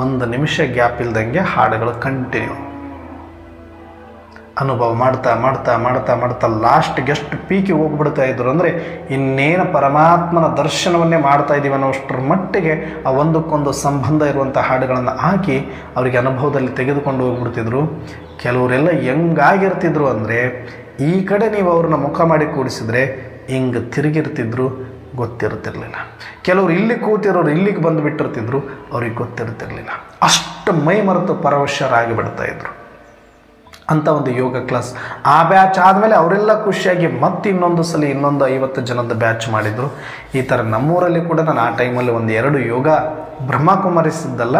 1 ನಿಮಿಷ ಗ್ಯಾಪ್ ಇಲ್ದಂಗೆ ಹಾಡುಗಳು ಕಂಟಿನ್ಯೂ ಅನುಭವ ಮಾಡ್ತಾ ಮಾಡ್ತಾ ಮಾಡ್ತಾ ಮಾಡ್ತಾ ಲಾಸ್ಟ್ಗೆ ಎಷ್ಟು ಪೀಕಿಗೆ ಹೋಗ್ಬಿಡ್ತಾ ಇದ್ರು ಅಂದರೆ ಇನ್ನೇನು ಪರಮಾತ್ಮನ ದರ್ಶನವನ್ನೇ ಮಾಡ್ತಾ ಇದ್ದೀವಿ ಅನ್ನೋಷ್ಟರ ಮಟ್ಟಿಗೆ ಆ ಒಂದಕ್ಕೊಂದು ಸಂಬಂಧ ಇರುವಂಥ ಹಾಡುಗಳನ್ನು ಹಾಕಿ ಅವರಿಗೆ ಅನುಭವದಲ್ಲಿ ತೆಗೆದುಕೊಂಡು ಹೋಗ್ಬಿಡ್ತಿದ್ರು. ಕೆಲವರೆಲ್ಲ ಹೆಂಗಾಗಿರ್ತಿದ್ರು ಅಂದರೆ ಈ ಕಡೆ ನೀವು ಅವ್ರನ್ನ ಮುಖ ಮಾಡಿ ಕೂಡಿಸಿದ್ರೆ ಹಿಂಗೆ ತಿರುಗಿರ್ತಿದ್ರು, ಗೊತ್ತಿರ್ತಿರ್ಲಿಲ್ಲ. ಕೆಲವರು ಇಲ್ಲಿ ಕೂತಿರೋರು ಇಲ್ಲಿಗೆ ಬಂದು ಬಿಟ್ಟಿರ್ತಿದ್ರು, ಅವ್ರಿಗೆ ಗೊತ್ತಿರ್ತಿರ್ಲಿಲ್ಲ. ಅಷ್ಟು ಮೈ ಮರೆತು ಪರವಶರಾಗಿ ಬಿಡ್ತಾ ಇದ್ರು. ಅಂಥ ಒಂದು ಯೋಗ ಕ್ಲಾಸ್. ಆ ಬ್ಯಾಚ್ ಆದಮೇಲೆ ಅವರೆಲ್ಲ ಖುಷಿಯಾಗಿ ಮತ್ತೆ ಇನ್ನೊಂದು ಸಲ ಇನ್ನೊಂದು 50 ಜನದ ಬ್ಯಾಚ್ ಮಾಡಿದರು. ಈ ಥರ ನಮ್ಮೂರಲ್ಲಿ ಕೂಡ ನಾನು ಆ ಟೈಮಲ್ಲಿ 1-2 ಯೋಗ ಬ್ರಹ್ಮಕುಮಾರಿಸಿದ್ದಲ್ಲ,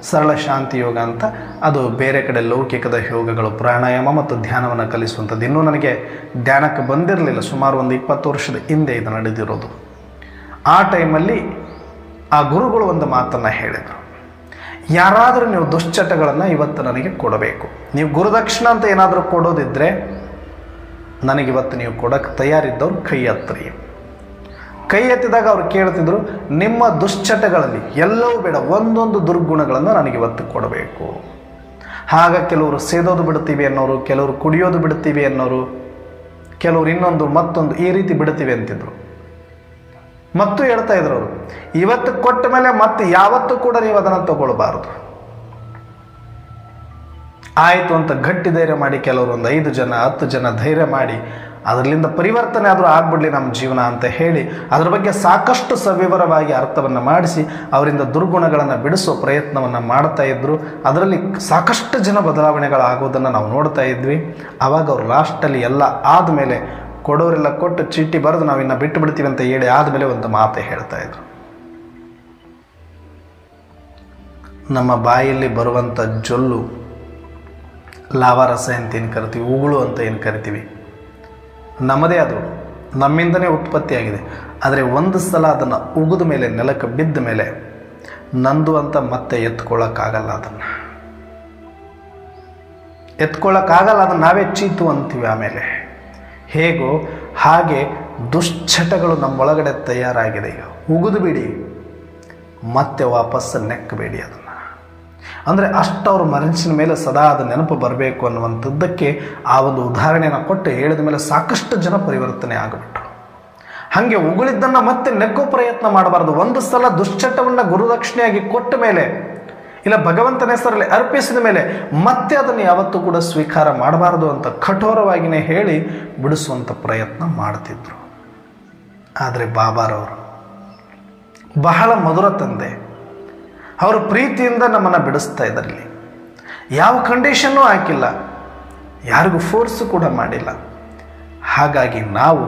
ಸರಳ ಶಾಂತಿ ಯೋಗ ಅಂತ, ಅದು ಬೇರೆ ಕಡೆ ಲೌಕಿಕದ ಯೋಗಗಳು, ಪ್ರಾಣಾಯಾಮ ಮತ್ತು ಧ್ಯಾನವನ್ನು ಕಲಿಸುವಂಥದ್ದು. ಇನ್ನೂ ನನಗೆ ಧ್ಯಾನಕ್ಕೆ ಬಂದಿರಲಿಲ್ಲ. ಸುಮಾರು ಒಂದು 20 ವರ್ಷದ ಹಿಂದೆ ಇದು ನಡೆದಿರೋದು. ಆ ಟೈಮಲ್ಲಿ ಆ ಗುರುಗಳು ಒಂದು ಮಾತನ್ನು ಹೇಳಿದರು, ಯಾರಾದರೂ ನೀವು ದುಶ್ಚಟಗಳನ್ನು ಇವತ್ತು ನನಗೆ ಕೊಡಬೇಕು. ನೀವು ಗುರುದಕ್ಷಿಣ ಅಂತ ಏನಾದರೂ ಕೊಡೋದಿದ್ದರೆ ನನಗಿವತ್ತು ನೀವು ಕೊಡೋಕ್ಕೆ ತಯಾರಿದ್ದವ್ರು ಕೈ ಎತ್ತರಿ. ಕೈ ಎತ್ತಿದಾಗ ಅವ್ರು ಕೇಳ್ತಿದ್ರು, ನಿಮ್ಮ ದುಶ್ಚಟಗಳಲ್ಲಿ ಎಲ್ಲವೂ ಬೇಡ, ಒಂದೊಂದು ದುರ್ಗುಣಗಳನ್ನು ನನಗಿವತ್ತು ಕೊಡಬೇಕು. ಆಗ ಕೆಲವರು ಸೇದೋದು ಬಿಡ್ತೀವಿ ಅನ್ನೋರು, ಕೆಲವರು ಕುಡಿಯೋದು ಬಿಡ್ತೀವಿ ಅನ್ನೋರು, ಕೆಲವರು ಇನ್ನೊಂದು ಮತ್ತೊಂದು ಈ ರೀತಿ ಬಿಡ್ತೀವಿ ಅಂತಿದ್ರು. ಮತ್ತು ಹೇಳ್ತಾ ಇದ್ರು ಅವರು, ಇವತ್ತು ಕೊಟ್ಟ ಮೇಲೆ ಮತ್ತೆ ಯಾವತ್ತೂ ಕೂಡ ನೀವು ಅದನ್ನು ತಗೊಳ್ಬಾರ್ದು. ಆಯಿತು ಅಂತ ಗಟ್ಟಿ ಧೈರ್ಯ ಮಾಡಿ ಕೆಲವರು ಒಂದು 5 ಜನ 10 ಜನ ಧೈರ್ಯ ಮಾಡಿ ಅದರಿಂದ ಪರಿವರ್ತನೆ ಆದರೂ ಆಗ್ಬಿಡ್ಲಿ ನಮ್ಮ ಜೀವನ ಅಂತ ಹೇಳಿ ಅದ್ರ ಬಗ್ಗೆ ಸಾಕಷ್ಟು ಸವಿವರವಾಗಿ ಅರ್ಥವನ್ನು ಮಾಡಿಸಿ ಅವರಿಂದ ದುರ್ಗುಣಗಳನ್ನು ಬಿಡಿಸೋ ಪ್ರಯತ್ನವನ್ನು ಮಾಡ್ತಾ ಇದ್ರು. ಅದರಲ್ಲಿ ಸಾಕಷ್ಟು ಜನ ಬದಲಾವಣೆಗಳಾಗೋದನ್ನು ನಾವು ನೋಡ್ತಾ ಇದ್ವಿ. ಆವಾಗ ಅವರು ಲಾಸ್ಟಲ್ಲಿ ಎಲ್ಲ ಆದಮೇಲೆ ಕೊಡೋರೆಲ್ಲ ಕೊಟ್ಟು ಚೀಟಿ ಬರೆದು ನಾವಿನ್ನು ಬಿಟ್ಟು ಬಿಡ್ತೀವಿ ಅಂತ ಹೇಳಿ ಆದಮೇಲೆ ಒಂದು ಮಾತು ಹೇಳ್ತಾ ಇದ್ರು, ನಮ್ಮ ಬಾಯಲ್ಲಿ ಬರುವಂಥ ಜೊಲ್ಲು, ಲಾವಾರಸ ಅಂತ ಏನು ಕರಿತೀವಿ, ಉಗುಳು ಅಂತ ಏನು ಕರಿತೀವಿ, ನಮ್ಮದೇ ಅದು, ನಮ್ಮಿಂದನೇ ಉತ್ಪತ್ತಿಯಾಗಿದೆ. ಆದರೆ ಒಂದು ಸಲ ಅದನ್ನು ಉಗಿದ ಮೇಲೆ, ನೆಲಕ್ಕೆ ಬಿದ್ದ ಮೇಲೆ ನಂದು ಅಂತ ಮತ್ತೆ ಎತ್ಕೊಳ್ಳೋಕ್ಕಾಗಲ್ಲ. ಅದನ್ನು ಎತ್ಕೊಳ್ಳೋಕ್ಕಾಗಲ್ಲ, ಅದನ್ನು ನಾವೇ ಚೀತು ಅಂತೀವಿ. ಆಮೇಲೆ ಹೇಗೋ ಹಾಗೆ ದುಶ್ಚಟಗಳು ನಮ್ಮೊಳಗಡೆ ತಯಾರಾಗಿದೆ. ಈಗ ಉಗಿದು ಬಿಡಿ, ಮತ್ತೆ ವಾಪಸ್ಸು ನೆಕ್ಕಬೇಡಿ ಅದನ್ನು. ಅಂದರೆ ಅಷ್ಟವ್ರ ಮನಸ್ಸಿನ ಮೇಲೆ ಸದಾ ಅದು ನೆನಪು ಬರಬೇಕು ಅನ್ನುವಂಥದ್ದಕ್ಕೆ ಆ ಒಂದು ಉದಾಹರಣೆಯನ್ನು ಕೊಟ್ಟು ಹೇಳಿದ ಮೇಲೆ ಸಾಕಷ್ಟು ಜನ ಪರಿವರ್ತನೆ ಆಗಿಬಿಟ್ರು. ಹಾಗೆ ಉಗುಳಿದ್ದನ್ನು ಮತ್ತೆ ನೆಕ್ಕೋ ಪ್ರಯತ್ನ ಮಾಡಬಾರ್ದು. ಒಂದು ಸಲ ದುಶ್ಚಟವನ್ನು ಗುರುದಕ್ಷಿಣೆಯಾಗಿ ಕೊಟ್ಟ ಮೇಲೆ, ಇಲ್ಲ ಭಗವಂತನ ಹೆಸರಲ್ಲಿ ಅರ್ಪಿಸಿದ ಮೇಲೆ ಮತ್ತೆ ಅದನ್ನು ಯಾವತ್ತೂ ಕೂಡ ಸ್ವೀಕಾರ ಮಾಡಬಾರ್ದು ಅಂತ ಕಠೋರವಾಗಿಯೇ ಹೇಳಿ ಬಿಡಿಸುವಂಥ ಪ್ರಯತ್ನ ಮಾಡ್ತಿದ್ರು. ಆದರೆ ಬಾಬಾರವರು ಬಹಳ ಮಧುರ ತಂದೆ, ಅವರ ಪ್ರೀತಿಯಿಂದ ನಮ್ಮನ್ನು ಬಿಡಿಸ್ತಾ ಇದ್ರಲ್ಲಿ. ಯಾವ ಕಂಡೀಷನ್ನೂ ಹಾಕಿಲ್ಲ, ಯಾರಿಗೂ ಫೋರ್ಸು ಕೂಡ ಮಾಡಿಲ್ಲ. ಹಾಗಾಗಿ ನಾವು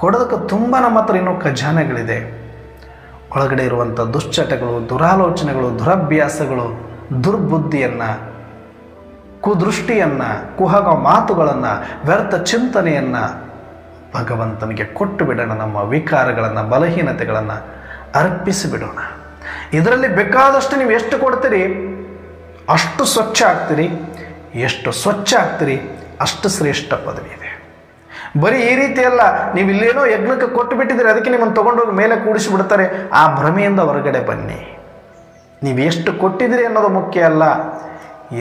ಕೊಡೋದಕ್ಕೆ ತುಂಬ ನಮ್ಮ ಹತ್ರ ಇನ್ನೂ ಖಜಾನೆಗಳಿದೆ. ಒಳಗಡೆ ಇರುವಂಥ ದುಶ್ಚಟಗಳು, ದುರಾಲೋಚನೆಗಳು, ದುರಭ್ಯಾಸಗಳು, ದುರ್ಬುದ್ಧಿಯನ್ನು ಕುದೃಷ್ಟಿಯನ್ನು, ಕುಹಕ ಮಾತುಗಳನ್ನು, ವ್ಯರ್ಥ ಚಿಂತನೆಯನ್ನು ಭಗವಂತನಿಗೆ ಕೊಟ್ಟು ಬಿಡೋಣ. ನಮ್ಮ ವಿಕಾರಗಳನ್ನು, ಬಲಹೀನತೆಗಳನ್ನು ಅರ್ಪಿಸಿ ಬಿಡೋಣ. ಇದರಲ್ಲಿ ಬೇಕಾದಷ್ಟು ನೀವು ಎಷ್ಟು ಕೊಡ್ತೀರಿ ಅಷ್ಟು ಸ್ವಚ್ಛ ಆಗ್ತೀರಿ, ಎಷ್ಟು ಸ್ವಚ್ಛ ಆಗ್ತೀರಿ ಅಷ್ಟು ಶ್ರೇಷ್ಠ ಪದವಿ ಇದೆ. ಬರೀ ಈ ರೀತಿ ಅಲ್ಲ, ನೀವು ಇಲ್ಲೇನೋ ಯಜ್ಞಕ್ಕೆ ಕೊಟ್ಟು ಬಿಟ್ಟಿದ್ದೀರಿ, ಅದಕ್ಕೆ ನಿಮ್ಮನ್ನು ತೊಗೊಂಡೋಗಿ ಮೇಲೆ ಕೂಡಿಸಿ ಬಿಡ್ತಾರೆ. ಆ ಭ್ರಮೆಯಿಂದ ಹೊರಗಡೆ ಬನ್ನಿ. ನೀವು ಎಷ್ಟು ಕೊಟ್ಟಿದ್ದೀರಿ ಅನ್ನೋದು ಮುಖ್ಯ ಅಲ್ಲ,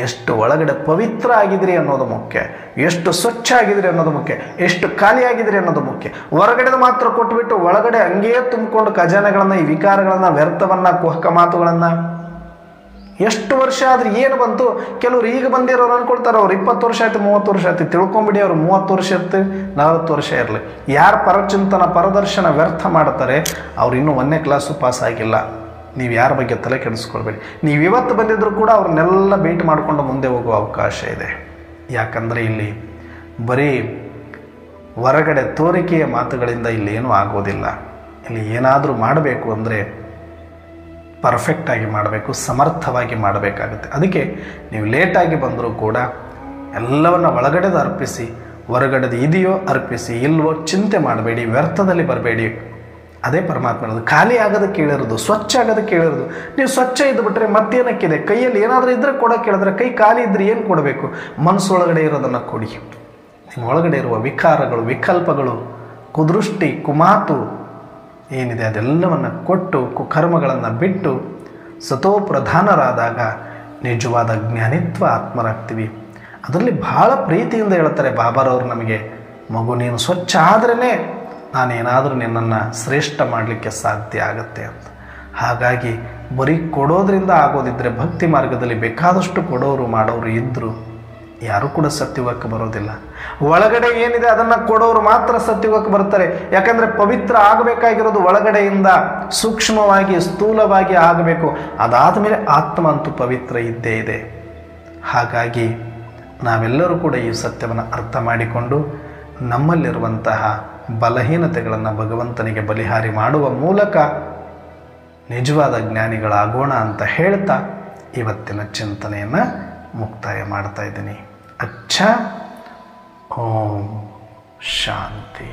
ಎಷ್ಟು ಒಳಗಡೆ ಪವಿತ್ರ ಆಗಿದ್ರಿ ಅನ್ನೋದು ಮುಖ್ಯ, ಎಷ್ಟು ಸ್ವಚ್ಛ ಆಗಿದ್ರಿ ಅನ್ನೋದು ಮುಖ್ಯ, ಎಷ್ಟು ಖಾಲಿ ಆಗಿದ್ರಿ ಅನ್ನೋದು ಮುಖ್ಯ. ಹೊರಗಡೆ ಮಾತ್ರ ಕೊಟ್ಟುಬಿಟ್ಟು ಒಳಗಡೆ ಹಂಗೇ ತುಂಬಿಕೊಂಡು ಖಜಾನೆಗಳನ್ನು, ಈ ವಿಕಾರಗಳನ್ನು, ವ್ಯರ್ಥವನ್ನು, ಕುಹಕ ಮಾತುಗಳನ್ನು ಎಷ್ಟು ವರ್ಷ ಆದ್ರೆ ಏನು ಬಂತು? ಕೆಲವರು ಈಗ ಬಂದಿರೋರು ಅನ್ಕೊಳ್ತಾರೆ ಅವ್ರು 20 ವರ್ಷ ಆಯ್ತು, 30 ವರ್ಷ ಆಯ್ತು. ತಿಳ್ಕೊಂಬಿಡಿ, ಅವ್ರು 30 ವರ್ಷ ಇರ್ತೀವಿ, 40 ವರ್ಷ ಇರಲಿ. ಯಾರು ಪರಚಿಂತನ, ಪರದರ್ಶನ ವ್ಯರ್ಥ ಮಾಡ್ತಾರೆ ಅವ್ರು ಇನ್ನೂ 1ನೇ ಕ್ಲಾಸು ಪಾಸ್ ಆಗಿಲ್ಲ. ನೀವು ಯಾರ ಬಗ್ಗೆ ತಲೆ ಕೆಡಿಸ್ಕೊಳ್ಬೇಡಿ. ನೀವು ಇವತ್ತು ಬಂದಿದ್ರು ಕೂಡ ಅವ್ರನ್ನೆಲ್ಲ ಭೇಟಿ ಮಾಡಿಕೊಂಡು ಮುಂದೆ ಹೋಗುವ ಅವಕಾಶ ಇದೆ. ಯಾಕಂದರೆ ಇಲ್ಲಿ ಬರೀ ಹೊರಗಡೆ ತೋರಿಕೆಯ ಮಾತುಗಳಿಂದ ಇಲ್ಲಿ ಏನೂ ಆಗೋದಿಲ್ಲ. ಇಲ್ಲಿ ಏನಾದರೂ ಮಾಡಬೇಕು ಅಂದರೆ ಪರ್ಫೆಕ್ಟಾಗಿ ಮಾಡಬೇಕು, ಸಮರ್ಥವಾಗಿ ಮಾಡಬೇಕಾಗುತ್ತೆ. ಅದಕ್ಕೆ ನೀವು ಲೇಟಾಗಿ ಬಂದರೂ ಕೂಡ ಎಲ್ಲವನ್ನು ಒಳಗಡೆದು ಅರ್ಪಿಸಿ, ಹೊರಗಡೆದು ಇದೆಯೋ ಅರ್ಪಿಸಿ, ಇಲ್ವೋ ಚಿಂತೆ ಮಾಡಬೇಡಿ, ವ್ಯರ್ಥದಲ್ಲಿ ಬರಬೇಡಿ. ಅದೇ ಪರಮಾತ್ಮನದು. ಖಾಲಿ ಆಗೋದಕ್ಕೆ ಹೇಳಿರೋದು, ಸ್ವಚ್ಛ ಆಗೋದಕ್ಕೆ ಹೇಳಿರೋದು. ನೀವು ಸ್ವಚ್ಛ ಇದ್ದು ಬಿಟ್ಟರೆ ಮತ್ತೇನಕ್ಕಿದೆ? ಕೈಯಲ್ಲಿ ಏನಾದರೂ ಇದ್ದರೆ ಕೊಡೋಕ್ಕೆ ಹೇಳಿದ್ರೆ, ಕೈ ಖಾಲಿ ಇದ್ದರೆ ಏನು ಕೊಡಬೇಕು? ಮನಸ್ಸೊಳಗಡೆ ಇರೋದನ್ನು ಕೊಡಿ. ನಿಮ್ಮ ಒಳಗಡೆ ಇರುವ ವಿಕಾರಗಳು, ವಿಕಲ್ಪಗಳು, ಕುದೃಷ್ಟಿ, ಕುಮಾತು ಏನಿದೆ ಅದೆಲ್ಲವನ್ನು ಕೊಟ್ಟು ಕುಕರ್ಮಗಳನ್ನು ಬಿಟ್ಟು ಸತೋಪ್ರಧಾನರಾದಾಗ ನಿಜವಾದ ಜ್ಞಾನಿತ್ವ ಆತ್ಮರಾಗ್ತೀವಿ. ಅದರಲ್ಲಿ ಬಹಳ ಪ್ರೀತಿಯಿಂದ ಹೇಳ್ತಾರೆ ಬಾಬಾರವರು ನಮಗೆ, ಮಗು ನೀನು ಸ್ವಚ್ಛ ಆದ್ರೇ ನಾನೇನಾದರೂ ನಿನ್ನನ್ನು ಶ್ರೇಷ್ಠ ಮಾಡಲಿಕ್ಕೆ ಸಾಧ್ಯ ಆಗುತ್ತೆ ಅಂತ. ಹಾಗಾಗಿ ಬರೀ ಕೊಡೋದ್ರಿಂದ ಆಗೋದಿದ್ದರೆ ಭಕ್ತಿ ಮಾರ್ಗದಲ್ಲಿ ಬೇಕಾದಷ್ಟು ಕೊಡೋರು ಮಾಡೋರು ಇದ್ದರು ಯಾರೂ ಕೂಡ ಸತ್ಯುಗಕ್ಕೆ ಬರೋದಿಲ್ಲ. ಒಳಗಡೆ ಏನಿದೆ ಅದನ್ನು ಕೊಡೋರು ಮಾತ್ರ ಸತ್ಯುಗಕ್ಕೆ ಬರ್ತಾರೆ. ಯಾಕಂದರೆ ಪವಿತ್ರ ಆಗಬೇಕಾಗಿರೋದು ಒಳಗಡೆಯಿಂದ ಸೂಕ್ಷ್ಮವಾಗಿ, ಸ್ಥೂಲವಾಗಿ ಆಗಬೇಕು. ಅದಾದ ಮೇಲೆ ಆತ್ಮ ಅಂತೂ ಪವಿತ್ರ ಇದ್ದೇ ಇದೆ. ಹಾಗಾಗಿ ನಾವೆಲ್ಲರೂ ಕೂಡ ಈ ಸತ್ಯವನ್ನು ಅರ್ಥ ಮಾಡಿಕೊಂಡು ನಮ್ಮಲ್ಲಿರುವಂತಹ ಬಲಹೀನತೆಗಳನ್ನು ಭಗವಂತನಿಗೆ ಬಲಿಹಾರಿ ಮಾಡುವ ಮೂಲಕ ನಿಜವಾದ ಜ್ಞಾನಿಗಳಾಗೋಣ ಅಂತ ಹೇಳ್ತಾ ಇವತ್ತಿನ ಚಿಂತನೆಯನ್ನು ಮುಕ್ತಾಯ ಮಾಡ್ತಾ ಇದ್ದೀನಿ. ಅಚ್ಚಾ, ಓಂ ಶಾಂತಿ.